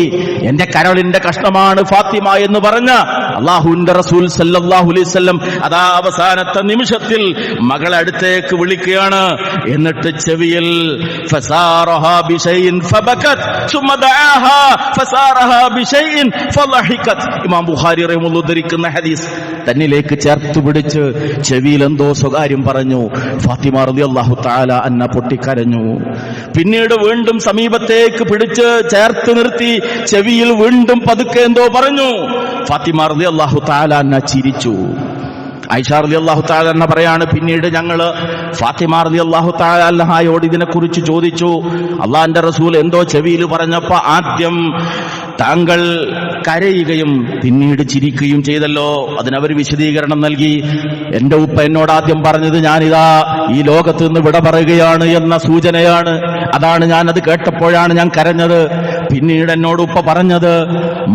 എന്റെ കരളിന്റെ കഷ്ണമാണ് ഫാത്തിമ എന്ന് പറഞ്ഞ അല്ലാഹുവിന്റെ റസൂൽ സ്വല്ലല്ലാഹു അലൈഹി വസല്ലം അതാ അവസാനത്തെ നിമിഷത്തിൽ മകളെ അടുത്തേക്ക് വിളിക്കുകയാണ്. എന്നിട്ട് ചെവിയിൽ ഫസാറഹാ ബിശൈഇൻ ഫബകത് സുമ്മ ദആഹാ ഫസാറഹാ ബിശൈഇൻ ഫളഹികത്. ഇമാം ബുഖാരി റഹിമഹുല്ലാഹ് ഉദ്ധരിക്കുന്ന ഹദീസ്. തന്നിലേക്ക് ചേർത്ത് പിടിച്ച് ചെവിയിൽ എന്തോ സ്വകാര്യം പറഞ്ഞു. ഫാത്തിമ റളിയല്ലാഹു തആല അന്ന പൊട്ടിക്കരഞ്ഞു. പിന്നീട് വീണ്ടും സമീപത്തേക്ക് പിടിച്ച് ചേർത്ത് നിർത്തി ചെവിയിൽ വീണ്ടും പതുക്കെ എന്തോ പറഞ്ഞു. ഫാത്തിമ റളിയല്ലാഹു തആല അന്ന ചിരിച്ചു. ആയിഷ റളിയല്ലാഹു തആല അൻഹ പറയാണ്, പിന്നീട് ഞങ്ങള് ഫാത്തിമ റളിയല്ലാഹു തആല അൻഹയോട് ഇതിനെക്കുറിച്ച് ചോദിച്ചു. അള്ളാഹുവിന്റെ റസൂൽ എന്തോ ചെവിയിൽ പറഞ്ഞപ്പോ ആദ്യം താങ്കൾ കരയുകയും പിന്നീട് ചിരിക്കുകയും ചെയ്തല്ലോ. അതിനവർ വിശദീകരണം നൽകി. എന്റെ ഉപ്പ എന്നോട് ആദ്യം പറഞ്ഞത് ഞാനിതാ ഈ ലോകത്ത് നിന്ന് വിട പറയുകയാണ് എന്ന സൂചനയാണ്. അതാണ് ഞാനത് കേട്ടപ്പോഴാണ് ഞാൻ കരഞ്ഞത്. പിന്നീട് എന്നോട് ഉപ്പ പറഞ്ഞത്,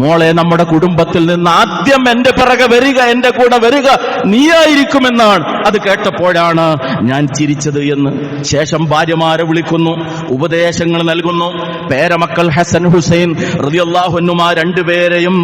മോളെ നമ്മുടെ കുടുംബത്തിൽ നിന്ന് ആദ്യം എന്റെ പിറകെ വരിക, എന്റെ കൂടെ വരിക നീയായിരിക്കുമെന്നാണ്. അത് കേട്ടപ്പോഴാണ് ഞാൻ ചിരിച്ചത് എന്ന്. ശേഷം ഭാര്യമാരെ വിളിക്കുന്നു, ഉപദേശങ്ങൾ നൽകുന്നു. പേരമക്കൾ ഹസൻ ഹുസൈൻ റളിയല്ലാഹു അൻഹുമാ രണ്ടുപേരെയും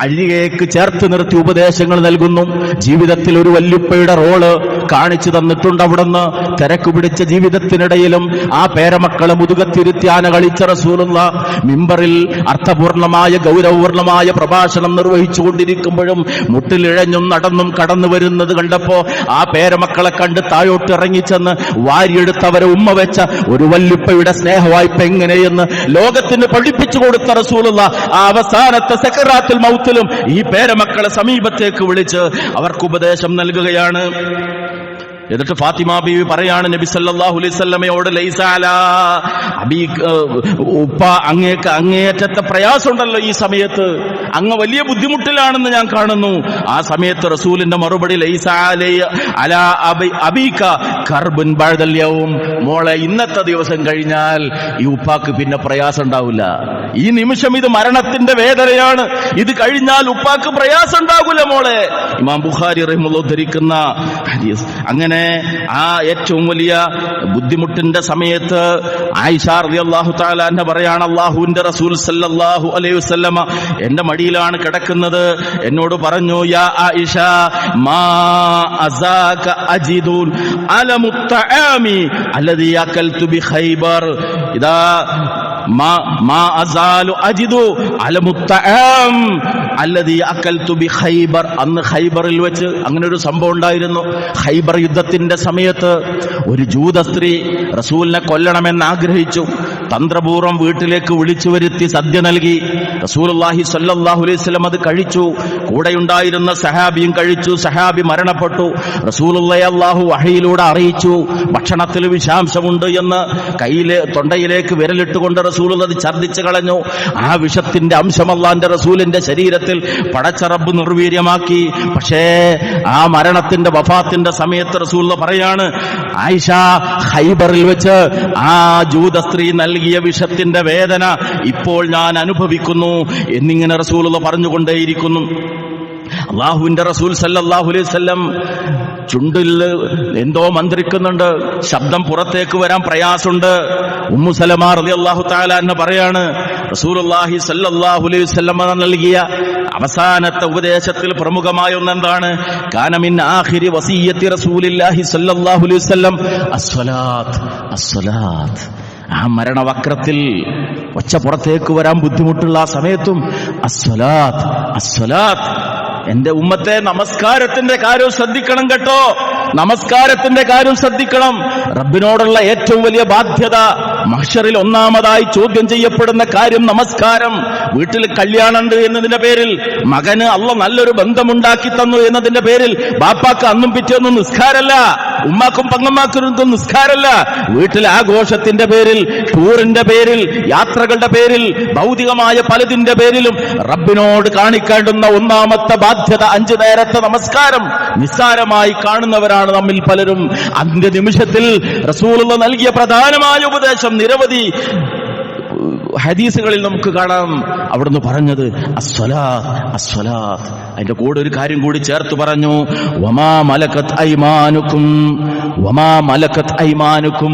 അരികേക്ക് ചേർത്ത് നിർത്തി ഉപദേശങ്ങൾ നൽകുന്നു. ജീവിതത്തിൽ ഒരു വല്യുപ്പയുടെ റോള് കാണിച്ചു തന്നിട്ടുണ്ട്. അവിടുന്ന് തിരക്ക് പിടിച്ച ജീവിതത്തിനിടയിലും ആ പേരമക്കളെ മുതുകത്തിരുത്തിയാന കളിച്ച റസൂലുള്ളാഹ് മിമ്പറിൽ അർത്ഥപൂർണമായ ഗൗരവപൂർണമായ പ്രഭാഷണം നിർവഹിച്ചുകൊണ്ടിരിക്കുമ്പോഴും മുട്ടിലിഴഞ്ഞും നടന്നും കടന്നു വരുന്നത് കണ്ടപ്പോ ആ പേരമക്കളെ കണ്ട് താഴോട്ട് ഇറങ്ങിച്ചെന്ന് വാരിയെടുത്തവരെ ഉമ്മ വെച്ച ഒരു വല്യുപ്പയുടെ സ്നേഹവായ്പ എങ്ങനെയെന്ന് ലോകത്തിന് പഠിപ്പിച്ചു കൊടുത്ത റസൂലുള്ളാഹ് ആ അവസാനത്തെ സക്കറാത്തുൽ മൗത്തിലും ഈ പേരമക്കളെ സമീപത്തേക്ക് വിളിച്ച് അവർക്ക് ഉപദേശം നൽകുകയാണ്. എന്നിട്ട് ഫാത്തിമ ബീവി പറയാണ് നബി സല്ലല്ലാഹു അലൈഹി വസല്ലമയോട്, ലൈസ അലാ ഉപ്പ അങ്ങേക്ക് അങ്ങേയറ്റത്തെ പ്രയാസമുണ്ടല്ലോ ഈ സമയത്ത്, അങ്ങ് വലിയ ബുദ്ധിമുട്ടിലാണെന്ന് ഞാൻ കാണുന്നു. ആ സമയത്ത് റസൂലിന്റെ മറുപടി, ലൈസ അലാ അബീക കർബുൻ ബഅദൽ യൗം, മോളെ ഇന്നത്തെ ദിവസം കഴിഞ്ഞാൽ ഈ ഉപ്പാക്ക് പിന്നെ പ്രയാസം ഉണ്ടാവില്ല. ഈ നിമിഷം ഇത് മരണത്തിന്റെ വേദനയാണ്, ഇത് കഴിഞ്ഞാൽ ഉപ്പാക്ക് പ്രയാസം ഉണ്ടാകില്ല മോളെ. ഇമാം ബുഖാരി റഹിമഹുല്ലാഹ് ഉദ്ധരിക്കുന്ന ഹദീസ്. അങ്ങനെ ആ ഏറ്റവും വലിയ ബുദ്ധിമുട്ടിന്റെ സമയത്ത് ആയിഷ റളിയല്ലാഹു തആല അൻഹ പറയാണ്, അല്ലാഹുവിന്റെ റസൂൽ സല്ലല്ലാഹു അലൈഹി വസല്ലമ എന്റെ മടിയിലാണ് കിടക്കുന്നത്. എന്നോട് പറഞ്ഞു, യാ ആയിഷ മാ അസാക അജിദുൻ അലമുത് തആമി അല്ലദീ അകൽതു ബി ഖൈബർ. ഇദാ മാ അസാലു അജിദു അലമുത് തആം അല്ലദീ അകൽതു ബി ഖൈബർ. അന്ന് ഖൈബറിൽ വെച്ച് അങ്ങനെ ഒരു സംഭവം ഉണ്ടായിരുന്നു. ഖൈബർ യുദ്ധത്തിന്റെ സമയത്ത് ഒരു ജൂത സ്ത്രീ റസൂലിനെ കൊല്ലണമെന്ന് ആഗ്രഹിച്ചു. തന്ത്രപൂർവ്വം വീട്ടിലേക്ക് വിളിച്ചു വരുത്തി സദ്യ നൽകി. റസൂലുള്ളാഹി സ്വല്ലല്ലാഹു അലൈഹി വസല്ലം അത് കഴിച്ചു. കൂടെയുണ്ടായിരുന്ന സഹാബിയും കഴിച്ചു. സഹാബി മരണപ്പെട്ടു. റസൂലുള്ളാഹി അല്ലാഹു വഹയിലൂടെ അറിയിച്ചു ഭക്ഷണത്തിൽ വിഷാംശമുണ്ട് എന്ന്. തൊണ്ടയിലേക്ക് വിരലിട്ടുകൊണ്ട് റസൂലുള്ളാഹി അത് ഛർദ്ദിച്ചു കളഞ്ഞു. ആ വിഷത്തിന്റെ അംശം അല്ലാഹുവിന്റെ റസൂലിന്റെ ശരീരത്തിൽ പടച്ച റബ്ബ് നിർവീര്യമാക്കി. പക്ഷേ ആ മരണത്തിന്റെ വഫാത്തിന്റെ സമയത്ത് റസൂലുള്ളാഹി പറയാണ്, ആയിഷ ഖൈബറിൽ വെച്ച് ആ ജൂത സ്ത്രീ നൽകിയ വിഷത്തിന്റെ വേദന ഇപ്പോൾ ഞാൻ അനുഭവിക്കുന്നു എന്നിങ്ങനെ റസൂലുള്ളാഹി പറഞ്ഞുകൊണ്ടേയിരിക്കുന്നു. അല്ലാഹുവിന്റെ റസൂൽ സല്ലല്ലാഹു അലൈഹി വസല്ലം ചുണ്ടിൽ എന്തോ മന്ത്രിക്കുന്നുണ്ട്. ശബ്ദം പുറത്തേക്ക് വരാൻ പ്രയാസമുണ്ട്. ഉമ്മു സലമ റളിയല്ലാഹു തആല അൻഹ പറയാണ്, റസൂലുള്ളാഹി സല്ലല്ലാഹു അലൈഹി വസല്ലം നൽകിയ അവസാനത്തെ ഉപദേശത്തിൽ പ്രമുഖമായ ഒന്നെന്താണ്? കാന മിൻ ആഖിരി വസിയ്യത്തി റസൂലില്ലാഹി സല്ലല്ലാഹു അലൈഹി വസല്ലം അസ്സലാത്ത് അസ്സലാത്ത്. ആ മരണവക്രത്തിൽ ഒച്ച പുറത്തേക്ക് വരാൻ ബുദ്ധിമുട്ടുള്ള ആ സമയത്തും അസ്സലാത്ത് അസ്സലാത്ത്. എന്റെ ഉമ്മത്തെ, നമസ്കാരത്തിന്റെ കാര്യം ശ്രദ്ധിക്കണം കേട്ടോ, നമസ്കാരത്തിന്റെ കാര്യം ശ്രദ്ധിക്കണം. റബ്ബിനോടുള്ള ഏറ്റവും വലിയ ബാധ്യത, മഹ്ശറിൽ ഒന്നാമതായി ചോദ്യം ചെയ്യപ്പെടുന്ന കാര്യം നമസ്കാരം. വീട്ടിൽ കല്യാണമുണ്ട് എന്നതിന്റെ പേരിൽ, മകന് അള്ളാഹ് നല്ലൊരു ബന്ധമുണ്ടാക്കി തന്നു എന്നതിന്റെ പേരിൽ ബാപ്പാക്ക് അന്നും പിറ്റേന്നും നിസ്കാരമല്ല, ഉമ്മാക്കും പങ്ങന്മാക്കും നിസ്കാരമല്ല. വീട്ടിൽ ആഘോഷത്തിന്റെ പേരിൽ, ടൂറിന്റെ പേരിൽ, യാത്രകളുടെ പേരിൽ, ഭൗതികമായ പലതിന്റെ പേരിലും റബ്ബിനോട് കാണിക്കേണ്ടുന്ന ഒന്നാമത്തെ ബാധ്യത 5 നേരത്തെ നമസ്കാരം നിസ്സാരമായി കാണുന്നവരാണ് നമ്മിൽ പലരും. അന്ത്യ നിമിഷത്തിൽ റസൂലുള്ളാഹി നൽകിയ പ്രധാനമായ ഉപദേശം നിരവധി ഹദീസുകളിൽ നമുക്ക് കാണാം അവിടുന്ന് പറഞ്ഞത് അസ്സലാത്ത് അസ്സലാത്ത്. അതിന്റെ കൂടെ ഒരു കാര്യം കൂടി ചേർത്ത് പറഞ്ഞു, വമാ മലക്കത്ത് ഐമാനുക്കും, വമാ മലക്കത്ത് ഐമാനുക്കും,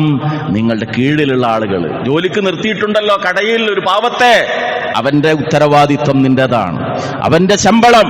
നിങ്ങളുടെ കീഴിലുള്ള ആളുകൾ. ജോലിക്ക് നിർത്തിയിട്ടുണ്ടല്ലോ കടയിൽ ഒരു പാവത്തെ, അവന്റെ ഉത്തരവാദിത്വം നിന്റേതാണ്. അവന്റെ ശമ്പളം,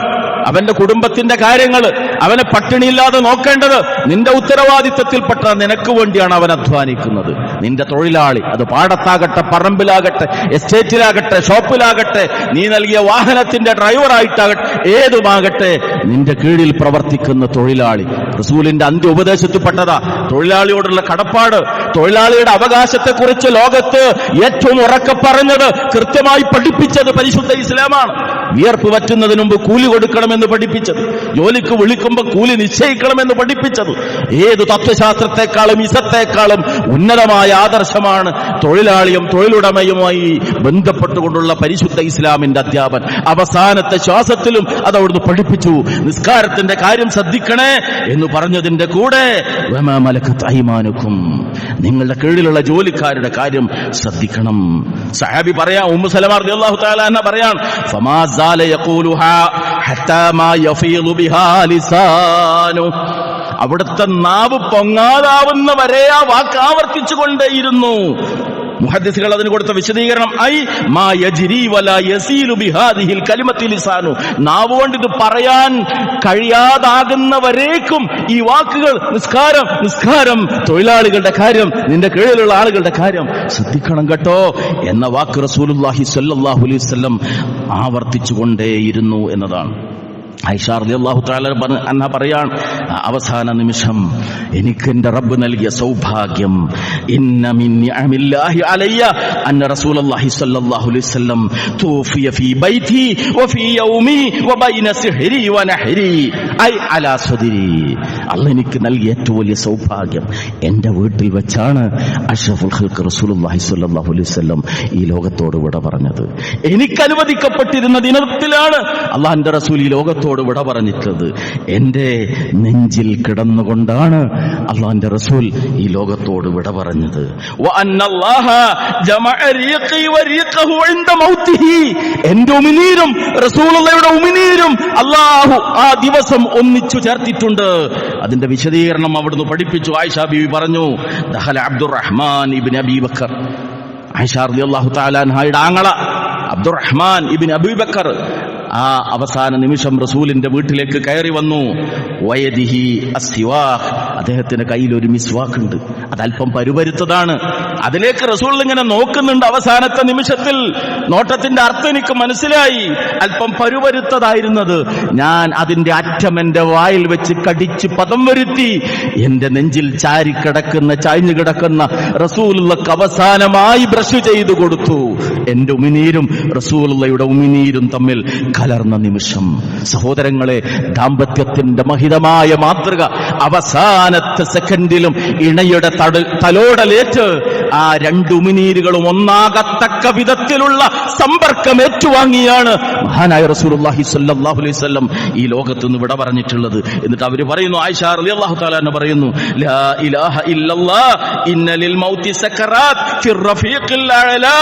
അവന്റെ കുടുംബത്തിന്റെ കാര്യങ്ങൾ, അവനെ പട്ടിണിയില്ലാതെ നോക്കേണ്ടത് നിന്റെ ഉത്തരവാദിത്വത്തിൽപ്പെട്ട. നിനക്ക് വേണ്ടിയാണ് അവൻ അധ്വാനിക്കുന്നത്. നിന്റെ തൊഴിലാളി, അത് പാടത്താകട്ടെ, പറമ്പിലാകട്ടെ, എസ്റ്റേറ്റിലാകട്ടെ, ഷോപ്പിലാകട്ടെ, നീ നൽകിയ വാഹനത്തിന്റെ ഡ്രൈവറായിട്ടാകട്ടെ, ഏതുമാകട്ടെ, നിന്റെ കീഴിൽ പ്രവർത്തിക്കുന്ന തൊഴിലാളി. റസൂലിന്റെ അന്ത്യ ഉപദേശത്തിൽപ്പെട്ടതാ തൊഴിലാളിയോടുള്ള കടപ്പാട്. തൊഴിലാളിയുടെ അവകാശത്തെക്കുറിച്ച് ലോകത്ത് ഏറ്റവും ഉറക്കെ പറഞ്ഞത്, കൃത്യമായി പഠിപ്പിച്ചത് പരിശുദ്ധ ഇസ്ലാമാണ്. വിയർപ്പ് വറ്റുന്നതിന് മുമ്പ് കൂലി കൊടുക്കണമെന്ന് പഠിപ്പിച്ചത്, ജോലിക്ക് വിളിക്കുമ്പോൾ കൂലി നിശ്ചയിക്കണമെന്ന് പഠിപ്പിച്ചത്. ഏത് തത്വശാസ്ത്രത്തെക്കാളും ഇസത്തേക്കാളും ഉന്നതമായ ആദർശമാണ് തൊഴിലാളിയും തൊഴിലുടമയുമായി ബന്ധപ്പെട്ടുകൊണ്ടുള്ള പരിശുദ്ധ ഇസ്ലാമിന്റെ അധ്യാപനം. അവസാനത്തെ ശ്വാസത്തിലും അത് അവിടുന്ന് പഠിപ്പിച്ചു. നിസ്കാരത്തിന്റെ കാര്യം ശ്രദ്ധിക്കണേ എന്ന് പറഞ്ഞതിന്റെ കൂടെ വമാ മലക്കത്ത് ഐമാനുക്കും, നിങ്ങളുടെ കീഴിലുള്ള ജോലിക്കാരുടെ കാര്യം ശ്രദ്ധിക്കണം. സഹാബി പറയാ, ഉമ്മു സലമ റളിയല്ലാഹു തആല അൻഹ പറയാൻ, ഫമാ സാല യഖൂലുഹാ ഹത്താ മാ യഫീദു ബിഹാ ലിസാനു, അവിടുത്തെ നാവ് പൊങ്ങാതാവുന്ന വരെ ആ വാക്ക് ആവർത്തിച്ചുകൊണ്ടേയിരുന്നു. മുഹദ്ദിസുകൾ അതിന് കൊടുത്ത വിശദീകരണം, ഐ മാ യജ്രി വലാ യസീലു ബിഹാദിഹിൽ കലിമത്തി ലിസാനു, നാവ് കൊണ്ട് ഇത് പറയാൻ കഴിയാതാകുന്നവരേക്കും ഈ വാക്കുകൾ, നിസ്കാരം നിസ്കാരം, തൊഴിലാളികളുടെ കാര്യം, നിന്റെ കീഴിലുള്ള ആളുകളുടെ കാര്യം ശ്രദ്ധിക്കണം കേട്ടോ എന്ന വാക്ക് റസൂലുള്ളാഹി സ്വല്ലല്ലാഹു അലൈഹി വസല്ലം ആവർത്തിച്ചുകൊണ്ടേയിരുന്നു എന്നതാണ്. ആയിഷ റളിയല്ലാഹു തആല അൻഹ പറയാൻ, അവസാന നിമിഷം എനിക്ക് എന്റെ റബ്ബ് നൽകിയ സൗഭാഗ്യം, ഇന്ന മിൻ നിഅമില്ലാഹി അലയ്യ അന്ന റസൂലുള്ളാഹി സ്വല്ലല്ലാഹു അലൈഹി വസല്ലം തൂഫിയ ഫീ ബൈതി വഫീ യൗമി വബൈന സിഹ്രി വനഹ്രി ഐ അലാ സദ്രി. അല്ലാഹ് എനിക്ക് നൽകിയ ഏറ്റവും വലിയ സൗഭാഗ്യം, എന്റെ വീട്ടിൽ വെച്ചാണ് അഷ്റഫുൽ ഖൽഖ് റസൂലുള്ളാഹി സ്വല്ലല്ലാഹു അലൈഹി വസല്ലം ഈ ലോകത്തോട് വിട പറഞ്ഞത്. എനിക്ക് അനുവദിക്കപ്പെട്ടിരുന്ന ദിനത്തിലാണ് അല്ലാഹുവിന്റെ റസൂൽ ഈ ലോകത്തോട് വിട പറഞ്ഞിട്ടുള്ളത്. എന്റെ നെഞ്ചിൽ കിടന്നുകൊണ്ടാണ് അള്ളാന്റെ റസൂൽ ഈ ലോകത്തോട് വിട പറഞ്ഞത്. എന്റെ ഉമിനീരും റസൂലുള്ളാഹിയുടെ ഉമിനീരും അള്ളാഹു ആ ദിവസം ഒന്നിച്ചു ചേർത്തിട്ടുണ്ട്. അതിന്റെ വിശദീകരണം അവിടുന്ന് പഠിപ്പിച്ചു. ആയിഷ ബീവി പറഞ്ഞു, ദഖല അബ്ദുറഹ്മാൻ ഇബ്നു അബീ ബക്കർ, ആയിഷ റളിയല്ലാഹു തആല അൻഹയുടെ ആങ്ങള അബ്ദുറഹ്മാൻ ഇബ്നു അബീ ബക്കർ ആ അവസാന നിമിഷം റസൂലിന്റെ വീട്ടിലേക്ക് കയറി വന്നു. വയദിഹി അസ്തിവാഖ്, അദ്ദേഹത്തിന്റെ കയ്യിൽ ഒരു മിസ്വാക്ക് ഉണ്ട്, അതല്പം പരുപരുത്തതാണ്. അതിലേക്ക് റസൂൽ ഇങ്ങനെ നോക്കുന്നുണ്ട്. അവസാനത്തെ നിമിഷത്തിൽ നോട്ടത്തിന്റെ അർത്ഥം എനിക്ക് മനസ്സിലായി, അല്പം പരുപരുത്തതായിരുന്നത്. ഞാൻ അതിന്റെ അറ്റം എന്റെ വായിൽ വെച്ച് കടിച്ച് പദം വരുത്തി എന്റെ നെഞ്ചിൽ ചാഞ്ഞു കിടക്കുന്ന റസൂലുള്ളാഹിക്ക് അവസാനമായി ബ്രഷ് ചെയ്തു കൊടുത്തു. എന്റെ ഉമിനീരും റസൂലുള്ളാഹിയുടെ ഉമിനീരും തമ്മിൽ കലർന്ന നിമിഷം. സഹോദരങ്ങളെ, ദാമ്പത്യത്തിന്റെ മഹിതമായ മാതൃക അവസാനത്തെ സെക്കൻഡിലും ഇണയുടെ തലോടലേറ്റ് ആ രണ്ട് ഉമിനീരുകളും ഒന്നാകത്തക്ക വിധത്തിലുള്ള സമ്പർക്കം ഏറ്റുവാങ്ങിയാണ് മഹാനായ റസൂലുള്ളാഹി സ്വല്ലല്ലാഹു അലൈഹി വസല്ലം ഈ ലോകത്തുനിന്ന് വിട പറഞ്ഞിട്ടുള്ളത്. എന്നിട്ട് അവര് പറയുന്നു, ആയിഷ റളിയല്ലാഹു തആല അൻഹ പറയുന്നു, ലാ ഇലാഹ ഇല്ലല്ലാഹ് ഇന്ന ലിൽ മൗതി സക്കറാത്ത് ഫിർ റഫീഖിൽ അഅലാ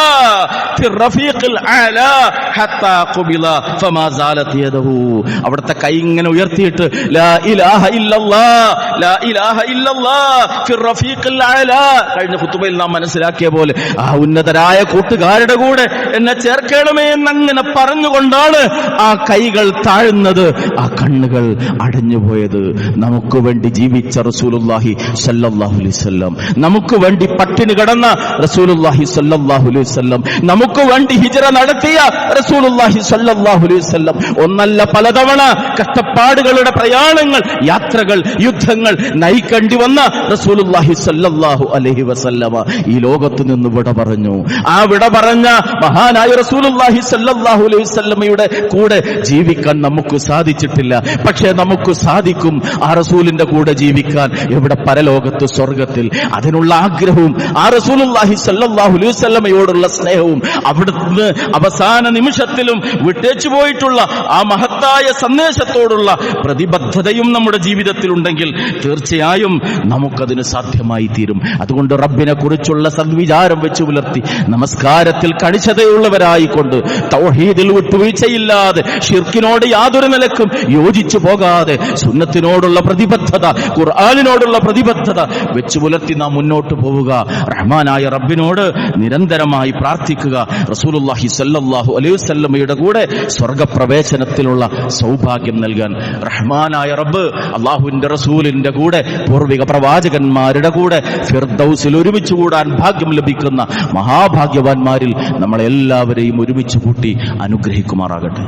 ഫിർ റഫീഖിൽ അഅലാ ഹത്താ ഖുബില ഫമാ സാലത് യദഹു. അവിടുത്തെ കൈ ഇങ്ങനെ ഉയർത്തിയിട്ട് ലാ ഇലാഹ ഇല്ലല്ലാഹ് ലാ ഇലാഹ ഇല്ലല്ലാഹ് ഫിർ റഫീഖിൽ അഅലാ. കഴിഞ്ഞ ഖുതുബയിൽ നാം മനസ്സിലാക്കിയ പോലെ ആ ഉന്നതരായ കൂട്ടുകാരുടെ കൂടെ എന്നെ ചേർക്കണമേ എന്നങ്ങനെ പറഞ്ഞുകൊണ്ടാണ് ആ കൈകൾ താഴ്ന്നത്, ആ കണ്ണുകൾ അടഞ്ഞുപോയത്. നമുക്ക് വേണ്ടി ജീവിച്ച റസൂലുള്ളാഹി സ്വല്ലല്ലാഹു അലൈഹി വസല്ലം, നമുക്ക് വേണ്ടി പട്ടിണി കിടന്ന റസൂലുള്ളാഹി സ്വല്ലല്ലാഹു അലൈഹി വസല്ലം, നമുക്ക് വേണ്ടി ഹിജ്റ നടത്തിയ റസൂലുള്ളാഹി സ്വല്ലല്ലാഹു അലൈഹി വസല്ലം, ഒന്നല്ല പലതവണ കഷ്ടപ്പാടുകളുടെ പ്രയാണങ്ങൾ, യാത്രകൾ, യുദ്ധങ്ങൾ നയിക്കേണ്ടി വന്ന റസൂലുള്ളാഹി സ്വല്ലല്ലാഹു അലൈഹി വസല്ലമ ഈ ലോകത്ത് നിന്ന് വിട പറഞ്ഞു. ആ വിട പറഞ്ഞ മഹാനായ റസൂലുള്ളാഹി സ്വല്ലല്ലാഹു അലൈഹി വസല്ലമയുടെ കൂടെ ജീവിക്കാൻ നമുക്ക് സാധിച്ചിട്ടില്ല. പക്ഷേ നമുക്ക് സാധിക്കും ആ റസൂലിന്റെ കൂടെ ജീവിക്കാൻ. എവിടെ? പരലോകത്ത്, സ്വർഗത്തിൽ. അതിനുള്ള ആഗ്രഹവും ആ റസൂലുള്ളാഹി സ്വല്ലല്ലാഹു അലൈഹി വസല്ലമയോടുള്ള സ്നേഹവും അവിടുന്ന് അവസാന നിമിഷത്തിലും വിട്ടേച്ചു പോയിട്ടുള്ള ആ മഹത്തായ സന്ദേശത്തോടുള്ള പ്രതിബദ്ധതയും നമ്മുടെ ജീവിതത്തിൽ ഉണ്ടെങ്കിൽ തീർച്ചയായും നമുക്കതിന് സാധ്യമായി തീരും. അതുകൊണ്ട് റബ്ബിനെ കുറിച്ചുള്ള കുറിച്ചുള്ള സദ്വിചാരം വെച്ചു പുലർത്തി നമസ്കാരത്തിൽ കണിശതയുള്ളവരായിക്കൊണ്ട് തൗഹീദിൽ വിട്ടുവീഴ്ചയില്ലാതെ ഷിർക്കിനോട് യാതൊരു നിലക്കും യോജിച്ചു പോകാതെ സുന്നത്തിനോടുള്ള പ്രതിബദ്ധത, ഖുർആനിനോടുള്ള പ്രതിബദ്ധത വെച്ചു പുലർത്തി നാം മുന്നോട്ട് പോവുക. റഹ്മാനായ റബ്ബിനോട് നിരന്തരമായി പ്രാർത്ഥിക്കുക. റസൂലുള്ളാഹി സ്വല്ലല്ലാഹു അലൈഹി വസല്ലമയുടെ കൂടെ സ്വർഗപ്രവേശനത്തിലുള്ള സൗഭാഗ്യം നൽകാൻ റഹ്മാനായ റബ്ബ് അള്ളാഹുവിന്റെ റസൂലിന്റെ കൂടെ പൂർവിക പ്രവാചകന്മാരുടെ കൂടെ ഫിർദൗസിൽ ഒരുമിച്ച് കൂടാൻ ഭാഗ്യം ലഭിക്കുന്ന മഹാഭാഗ്യവാന്മാരിൽ നമ്മളെല്ലാവരെയും ഒരുമിച്ച് കൂട്ടി അനുഗ്രഹിക്കുമാറാകട്ടെ.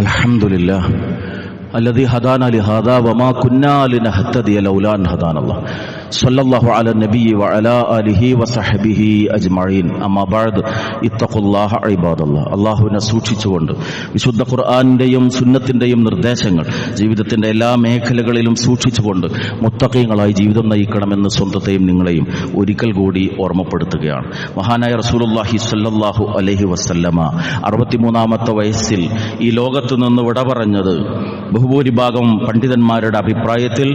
അൽഹംദുലില്ലാഹ് الذي هدانا لهذا وما كنا لنهتدي لولا أن هدانا الله صلى الله على النبي وعلى آله وصحبه أجمعين أما بعد اتقوا الله عباد الله. അല്ലാഹുവിനെ സൂക്ഷിച്ചുകൊണ്ട് വിശുദ്ധ ഖുർആനിന്റെയും സുന്നത്തിന്റെയും നിർദ്ദേശങ്ങൾ ജീവിതത്തിന്റെ എല്ലാ മേഖലകളിലും സൂക്ഷിച്ചുകൊണ്ട് മുത്തഖീങ്ങളായി ജീവിതം നയിക്കണമെന്ന് സ്വന്തത്തെയും നിങ്ങളെയും ഒരിക്കൽ കൂടി ഓർമ്മപ്പെടുത്തുകയാണ്. മഹാനായ റസൂലുള്ളാഹി സ്വല്ലല്ലാഹു അലൈഹി വസല്ലമ 63-ാമത്തെ വയസ്സിൽ ഈ ലോകത്തു നിന്ന് വിട പറഞ്ഞത് ബഹുഭൂരിഭാഗം പണ്ഡിതന്മാരുടെ അഭിപ്രായത്തിൽ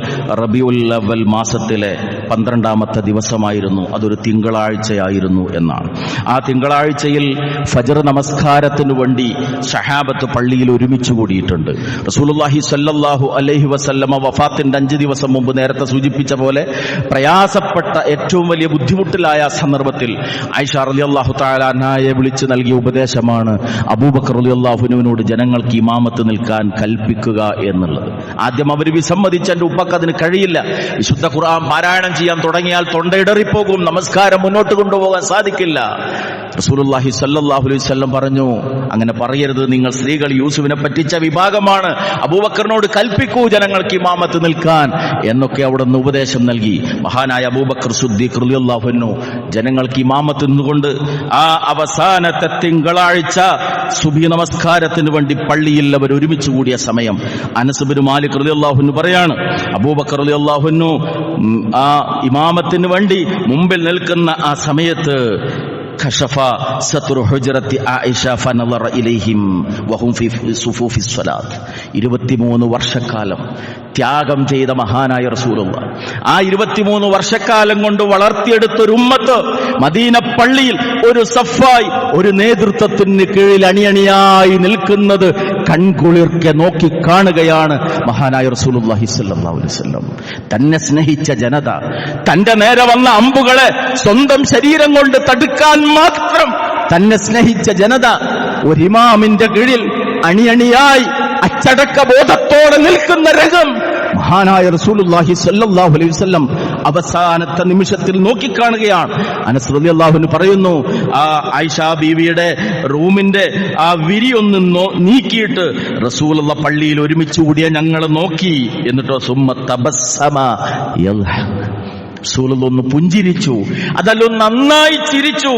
റബീഉൽ അവ്വൽ മാസത്തിലെ 12-ാമത്തെ ദിവസമായിരുന്നു. അതൊരു തിങ്കളാഴ്ചയായിരുന്നു എന്നാണ്. ആ തിങ്കളാഴ്ചയിൽ ഫജ്ർ നമസ്കാരത്തിനു വേണ്ടി സഹാബത്ത് പള്ളിയിൽ ഒരുമിച്ച് കൂടിയിട്ടുണ്ട്. റസൂലുള്ളാഹി സ്വല്ലല്ലാഹു അലൈഹി വസല്ലമ വഫാത്തിന്റെ 5 ദിവസം മുമ്പ് നേരത്തെ സൂചിപ്പിച്ച പോലെ പ്രയാസപ്പെട്ട ഏറ്റവും വലിയ ബുദ്ധിമുട്ടിലായ സന്ദർഭത്തിൽ ആയിഷ റളിയല്ലാഹു തആല അൻഹയെ വിളിച്ചു നൽകിയ ഉപദേശമാണ് അബൂബക്കർ റളിയല്ലാഹു അൻഹുവിനോട് ജനങ്ങൾക്ക് ഇമാമത്ത് നിൽക്കാൻ കൽപ്പിക്കുക എന്നുള്ളത്. ആദ്യം അവർ വിസമ്മതിച്ച് എന്റെ ഉപ്പക്ക് അതിന് കഴിയില്ല, വിശുദ്ധ ഖുർആൻ പാരായണം ചെയ്യാൻ തുടങ്ങിയാൽ തൊണ്ടയിടറിപ്പോകും, നമസ്കാരം മുന്നോട്ട് കൊണ്ടുപോകാൻ സാധിക്കില്ല. റസൂലുള്ളാഹി സ്വല്ലല്ലാഹു അലൈഹി വസല്ലം പറഞ്ഞു, അങ്ങനെ പറയരുത്, നിങ്ങൾ സ്ത്രീകൾ യൂസുഫിനെ പറ്റിച്ച വിഭാഗമാണ്, അബൂബക്കറിനോട് കൽപ്പിക്കൂ ജനങ്ങൾക്ക് ഇമാമത്ത് നിൽക്കാൻ എന്നൊക്കെ അവിടെ നിന്ന് ഉപദേശം നൽകി. മഹാനായ അബൂബക്കർ സിദ്ദീഖ് റളിയല്ലാഹു അൻഹു ജനങ്ങൾക്ക് ഇമാമത്ത് നിന്നുകൊണ്ട് ആ അവസാനത്തെ തിങ്കളാഴ്ച സുബ്ഹി നമസ്കാരത്തിന് വേണ്ടി പള്ളിയിൽ അവർ ഒരുമിച്ച് കൂടിയ സമയം അനസ് ബിൻ മാലിക് റളിയല്ലാഹു അൻഹു പറയാണ്, അബൂബക്കർ റളിയല്ലാഹു അൻഹു ആ ഇമാമത്തിന് വേണ്ടി മുമ്പിൽ നിൽക്കുന്ന ആ സമയത്ത് കശഫ സത്റു ഹുജ്റത്തി ആയിഷ ഫനളറ ഇലൈഹിം വഹും ഫീ സുഫൂഫി സ്വലാത്ത്. 23 വർഷക്കാലം ത്യാഗം ചെയ്ത മഹാനായ റസൂലുള്ളാഹ്, ആ 23 വർഷക്കാലം കൊണ്ട് വളർത്തിയെടുത്തൊരു ഉമ്മത്ത് മദീന പള്ളിയിൽ ഒരു സഫായി ഒരു നേതൃത്വത്തിന് കീഴിൽ അണിയണിയായി നിൽക്കുന്നത് കൺകുളിർക്കെ നോക്കി കാണുകയാണ് മഹാനായ റസൂലുള്ളാഹി സ്വല്ലല്ലാഹു അലൈഹി വസല്ലം. തന്നെ സ്നേഹിച്ച ജനത തന്റെ നേരെ വന്ന അമ്പുകളെ സ്വന്തം ശരീരം കൊണ്ട് തടുക്കാൻ മാത്രം തന്നെ സ്നേഹിച്ച ജനത ഒരു ഇമാമിന്റെ കീഴിൽ അണിയണിയായി അച്ചടക്ക ബോധത്തോടെ നിൽക്കുന്ന രംഗം മഹാനായ റസൂലുള്ളാഹി സ്വല്ലല്ലാഹു അലൈഹി വസല്ലം അവസാനത്തെ നിമിഷത്തിൽ നോക്കിക്കാണുകയാണ്. അനസ് റളിയല്ലാഹു അൻഹു പറയുന്നു, ആ ആയിഷ ബീവിയുടെ റൂമിന്റെ ആ വിരി ഒന്ന് നീക്കിയിട്ട് റസൂലുള്ള പള്ളിയിൽ ഒരുമിച്ച് കൂടിയ ഞങ്ങൾ നോക്കി. എന്നിട്ടോ സുമ്മ തബസ്സമ യൽഹഖ്, റസൂലുള്ള ഒന്ന് പുഞ്ചിരിച്ചു, അതല്ലൊന്ന് നന്നായി ചിരിച്ചു.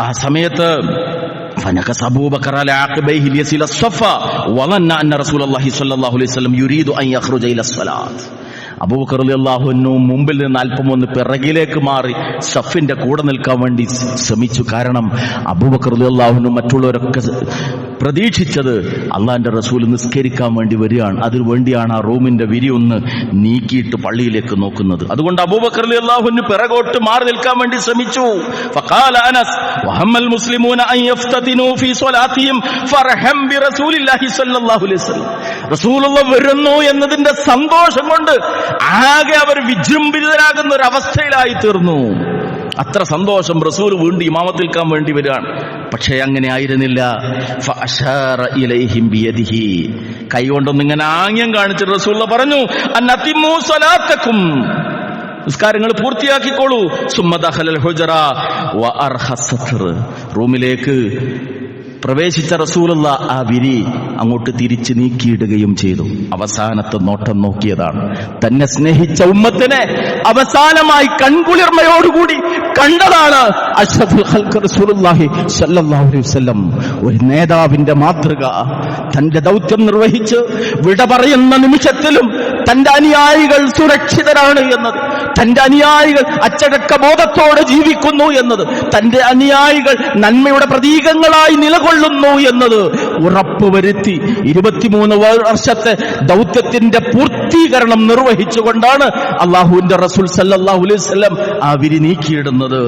ആ സമയത്ത് فنكس أبو بكر على عقبيه ليصل الصفا وظن أن رسول الله صلى الله عليه وسلم يريد أن يخرج إلى الصلاة. അബൂബക്കർ റളിയല്ലാഹു അൻഹു മുമ്പിൽ നിന്ന് അല്പം ഒന്ന് പിറകിലേക്ക് മാറി സഫിന്റെ കൂടെ നിൽക്കാൻ വേണ്ടി ശ്രമിച്ചു. കാരണം അബൂബക്കർ റളിയല്ലാഹു അൻഹു മറ്റുള്ളവരൊക്കെ പ്രതീക്ഷിച്ചത് അള്ളാഹിന്റെ റസൂൽ നിസ്കരിക്കാൻ വേണ്ടി വരികയാണ്, അതിനു വേണ്ടിയാണ് ആ റൂമിന്റെ വിരി ഒന്ന് നീക്കിയിട്ട് പള്ളിയിലേക്ക് നോക്കുന്നത്. അതുകൊണ്ട് അബൂബക്കർ റളിയല്ലാഹു അൻഹു പിറകോട്ട് മാറി നിൽക്കാൻ വേണ്ടി ശ്രമിച്ചു. ഫഖാല അനസ് വഹമ്മൽ മുസ്ലിമൂന അൻ യഫ്തതിനു ഫീ സ്വലാത്തിഹിം ഫർഹം ബിറസൂലില്ലാഹി സ്വല്ലല്ലാഹു അലൈഹി വസല്ലം. റസൂലുള്ളാഹി വരുന്നു എന്നതിന്റെ സന്തോഷം കൊണ്ട് ആകെ അവർ വിജൃംഭിതരാകുന്ന ഒരു അവസ്ഥയിലായി തീർന്നു. അത്ര സന്തോഷം, റസൂൽ വീണ്ടും ഇമാമത്ത് നിൽക്കാൻ വേണ്ടി വരികയാണ്. പക്ഷേ അങ്ങനെ ആയിരുന്നില്ല. ഫഅശാറ ഇലൈഹിം ബിയദിഹി, കൈകൊണ്ടൊന്നിങ്ങനെ ആംഗ്യം കാണിച്ചിട്ട് റസൂൽ പറഞ്ഞു, അന്നതിമു സ്വലാത്തക്കും, നിസ്കാരങ്ങൾ പൂർത്തിയാക്കിക്കോളൂ. സുമ്മ ദഖലൽ ഹുജ്റ വഅർഖ സത്ർ, റൂമിലേക്ക് പ്രവേശിച്ച റസൂലുള്ള ആ വിരി അങ്ങോട്ട് തിരിച്ചു നീക്കിയിടുകയും ചെയ്തു. അവസാനത്തെ നോട്ടം നോക്കിയതാണ്. തന്നെ സ്നേഹിച്ച ഉമ്മത്തിനെ അവസാനമായി കൺകുളിർമയോടുകൂടി കണ്ടതാണ് അഷ്റഫുൽ ഖൽഖ് റസൂലുള്ളാഹി സ്വല്ലല്ലാഹു അലൈഹി വസല്ലം. ഒരു നേതാവിന്റെ മാതൃക. തന്റെ ദൗത്യം നിർവഹിച്ച് വിട പറയുന്ന നിമിഷത്തിലും തന്റെ അനുയായികൾ സുരക്ഷിതരാണ് എന്നത്, തന്റെ അനുയായികൾ അച്ചടക്ക ബോധത്തോടെ ജീവിക്കുന്നു എന്നത്, തന്റെ അനുയായികൾ നന്മയുടെ പ്രതീകങ്ങളായി നിലകൊള്ളുന്നു എന്നത് ഉറപ്പുവരുത്തി 23 വർഷത്തെ ദൗത്യത്തിന്റെ പൂർത്തീകരണം നിർവഹിച്ചുകൊണ്ടാണ് അള്ളാഹുവിന്റെ റസൂൽ സല്ലല്ലാഹു അലൈഹി വസല്ലം ആ വിരി നീക്കിയിടുന്നത്.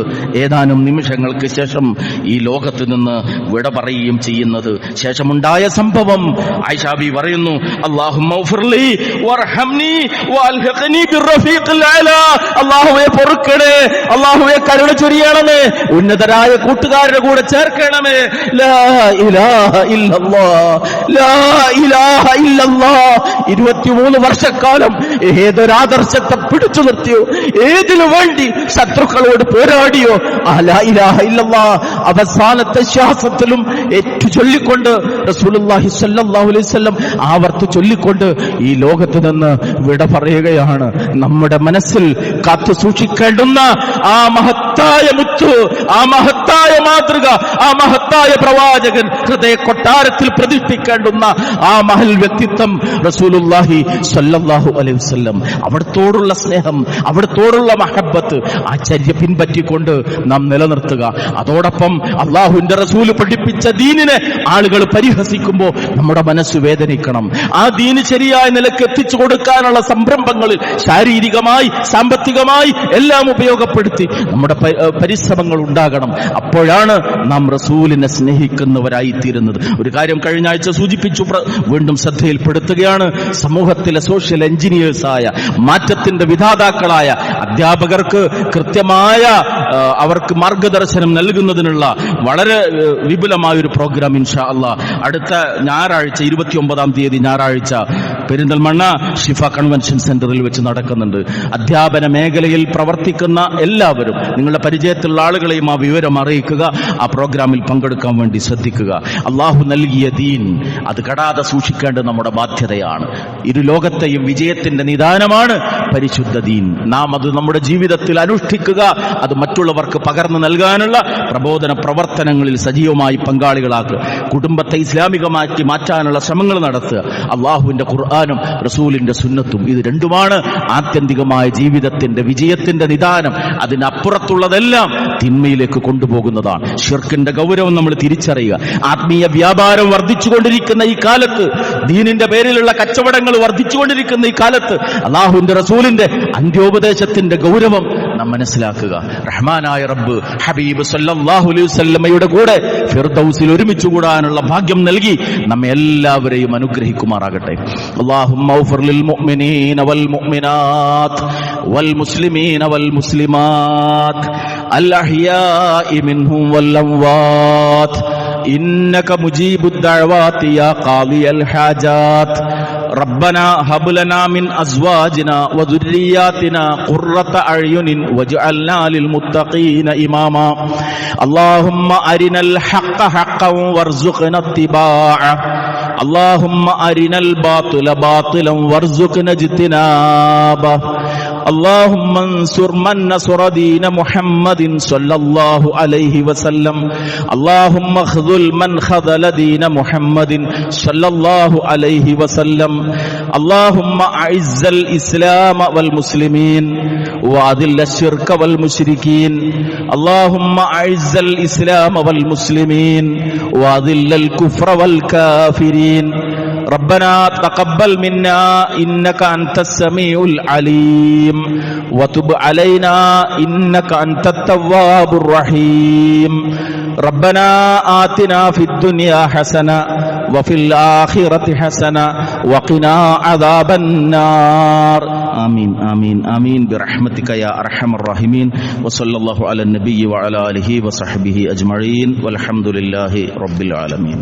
ഏതാനും നിമിഷങ്ങൾക്ക് ശേഷം ഈ ലോകത്ത് നിന്ന് വിട പറയുകയും ചെയ്യുന്നത്. ശേഷമുണ്ടായ സംഭവം ആയിഷ ബി പറയുന്നു, അല്ലാഹുമ്മ ഗ്ഫിർലി വർഹംനി വഅൽഹിഖ്നി ബിർറഫീഖിൽ അലാ. അല്ലാഹുവേ പൊറുക്കണേ, അല്ലാഹുവേ കരുണ ചൊരിയണമേ, ഉന്നതരായ കൂട്ടുകാരുടെ കൂടെ ചേർക്കണമേ. ലാ ഇലാഹ ഇല്ലല്ലാഹ്, ലാ ഇലാഹ ഇല്ലല്ലാഹ്. 23 വർഷക്കാലം ഏതൊരാദർശത്തെ പിടിച്ചു നിർത്തിയോ, ഏതിനു വേണ്ടി ശത്രുക്കളോട് പോരാടിയോ, ആ ലാ ഇലാഹ ഇല്ലല്ലാഹ് അവസാനത്തെ ശ്വാസത്തിലും ഏറ്റു ചൊല്ലിക്കൊണ്ട് റസൂലുള്ളാഹി സ്വല്ലല്ലാഹു അലൈഹി വസല്ലം ആവർത്തി ചൊല്ലിക്കൊണ്ട് ഈ ലോകത്ത് നിന്ന് വിട പറയുകയാണ്. നമ്മുടെ മനസ്സിൽ കാത്തു സൂക്ഷിക്കേണ്ടുന്ന ആ മഹത്തായ മുത്ത്, ആ മഹത്തായ മാതൃക, ആ മഹത്തായ പ്രവാചകൻ, ഹൃദയ കൊട്ടാരത്തിൽ പ്രതിഷ്ഠിക്കേണ്ടുന്ന ആ മഹൽ വ്യക്തിത്വം റസൂലുള്ളാഹി സ്വല്ലല്ലാഹു അലൈഹി വസല്ലം. അവിടത്തോടുള്ള സ്നേഹം, അവിടത്തോടുള്ള മഹബ്ബത്ത്, ആ ചര്യ പിൻപറ്റിക്കൊണ്ട് നാം നിലനിർത്തുക. അതോടൊപ്പം അള്ളാഹുവിന്റെ റസൂല് പഠിപ്പിച്ച ദീനിനെ ആളുകൾ പരിഹസിക്കുമ്പോൾ നമ്മുടെ മനസ്സ് വേദനിക്കണം. ആ ദീന് ശരിയായ നിലക്ക് എത്തിച്ചു കൊടുക്കാനുള്ള സംരംഭങ്ങളിൽ ശാരീരികമായി സാമ്പത്തികമായി എല്ലാം ഉപയോഗപ്പെടുത്തി നമ്മുടെ പരിശ്രമങ്ങൾ ഉണ്ടാകണം. അപ്പോഴാണ് നാം റസൂലിനെ സ്നേഹിക്കുന്നവരായി തീരുന്നത്. ഒരു കാര്യം കഴിഞ്ഞ ആഴ്ച സൂചിപ്പിച്ചു, വീണ്ടും ശ്രദ്ധയിൽപ്പെടുത്തുകയാണ്. സമൂഹത്തിലെ സോഷ്യൽ എഞ്ചിനീയേഴ്സായ, മാറ്റത്തിന്റെ വിധാതാക്കളായ അധ്യാപകർക്ക് കൃത്യമായ അവർക്ക് മാർഗദർശനം നൽകുന്നതിനുള്ള വളരെ വിപുലമായൊരു പ്രോഗ്രാം ഇൻഷാ അല്ലാഹ് അടുത്ത ഞായറാഴ്ച 29-ാം തീയതി ഞായറാഴ്ച പെരിന്തൽമണ്ണ ഷിഫ കൺവെൻഷൻ സെന്ററിൽ വെച്ച് നടക്കുന്നുണ്ട്. അധ്യാപന മേഖലയിൽ പ്രവർത്തിക്കുന്ന എല്ലാവരും, നിങ്ങളുടെ പരിചയത്തിലുള്ള ആളുകളെയും ആ വിവരം അറിയിക്കുക. ആ പ്രോഗ്രാമിൽ പങ്കെടുക്കാൻ വേണ്ടി ശ്രദ്ധിക്കുക. അള്ളാഹു നൽകിയ ദീൻ അത് കെടാതെ സൂക്ഷിക്കേണ്ടത് നമ്മുടെ ബാധ്യതയാണ്. ഇരു ലോകത്തെയും വിജയത്തിന്റെ നിദാനമാണ് പരിശുദ്ധ ദീൻ. നാം അത് നമ്മുടെ ജീവിതത്തിൽ അനുഷ്ഠിക്കുക, അത് മറ്റുള്ളവർക്ക് പകർന്നു നൽകാനുള്ള പ്രബോധന പ്രവർത്തനങ്ങളിൽ സജീവമായി പങ്കാളികളാക്കുക. കുടുംബത്തെ ഇസ്ലാമികമാക്കി മാറ്റാനുള്ള ശ്രമങ്ങൾ നടത്തുക. അള്ളാഹുവിന്റെ ഖുർആനും റസൂലിന്റെ സുന്നത്തും, ഇത് രണ്ടുമാണ് ആത്യന്തികമായ ജീവിതത്തിന്റെ വിജയത്തിന്റെ നിദാനം. അതിനപ്പുറത്തുള്ളതെല്ലാം തിന്മയിലേക്ക് കൊണ്ടുപോകുന്നതാണ്. ശിർക്കിന്റെ ഗൗരവം നമ്മൾ തിരിച്ചറിയുക. ആത്മീയ വ്യാപാരം വർദ്ധിച്ചുകൊണ്ടിരിക്കുന്ന ഈ കാലത്ത്, ദീനിന്റെ പേരിലുള്ള കച്ചവടങ്ങൾ വർദ്ധിച്ചുകൊണ്ടിരിക്കുന്ന ഈ കാലത്ത് അള്ളാഹുവിന്റെ റസൂലിന്റെ അന്ത്യോപദേശത്തിന്റെ ഗൗരവം നാം മനസ്സിലാക്കുക. റഹ്മാനായ റബ്ബ് ഹബീബ് സല്ലല്ലാഹു അലൈഹി വസല്ലമയുടെ കൂടെ ഫിർദൗസിൽ ഒരുമിച്ച് കൂടാനുള്ള ഭാഗ്യം നൽകി നമ്മെ എല്ലാവരെയും അനുഗ്രഹിക്കുമാറാകട്ടെ. അല്ലാഹുമ്മ ഗ്ഫിർ ലിൽ മുഅ്മിനീന വൽ മുഅ്മിനാത്ത് വൽ മുസ്ലിമീന വൽ മുസ്ലിമാത്ത് അൽ അഹ്യാഇ മിൻഹും വൽ അംവാത്ത് إنك مجيب الدعوات يا قاضي الحاجات ربنا هب لنا من أزواجنا وذرياتنا قرة أعين واجعلنا للمتقين إماما اللهم أرنا الحق حقا وارزقنا اتباعه اللهم أرنا الباطل باطلا وارزقنا اجتنابه اللهم انصر من نصر دين محمد صلى الله عليه وسلم اللهم اخذل من خذل دين محمد صلى الله عليه وسلم اللهم أعز الإسلام والمسلمين وأذل الشرك والمشركين اللهم أعز الإسلام والمسلمين وأذل الكفر والكافرين ربنا تقبل منا إنك أنت السميع العليم وتب علينا إنك أنت التواب الرحيم ربنا آتنا في الدنيا حسنة وفي الآخرة حسنة وقنا عذاب النار آمين آمين آمين برحمتك يا أرحم الراحمين وصلى الله على النبي وعلى آله وصحبه أجمعين والحمد لله رب العالمين.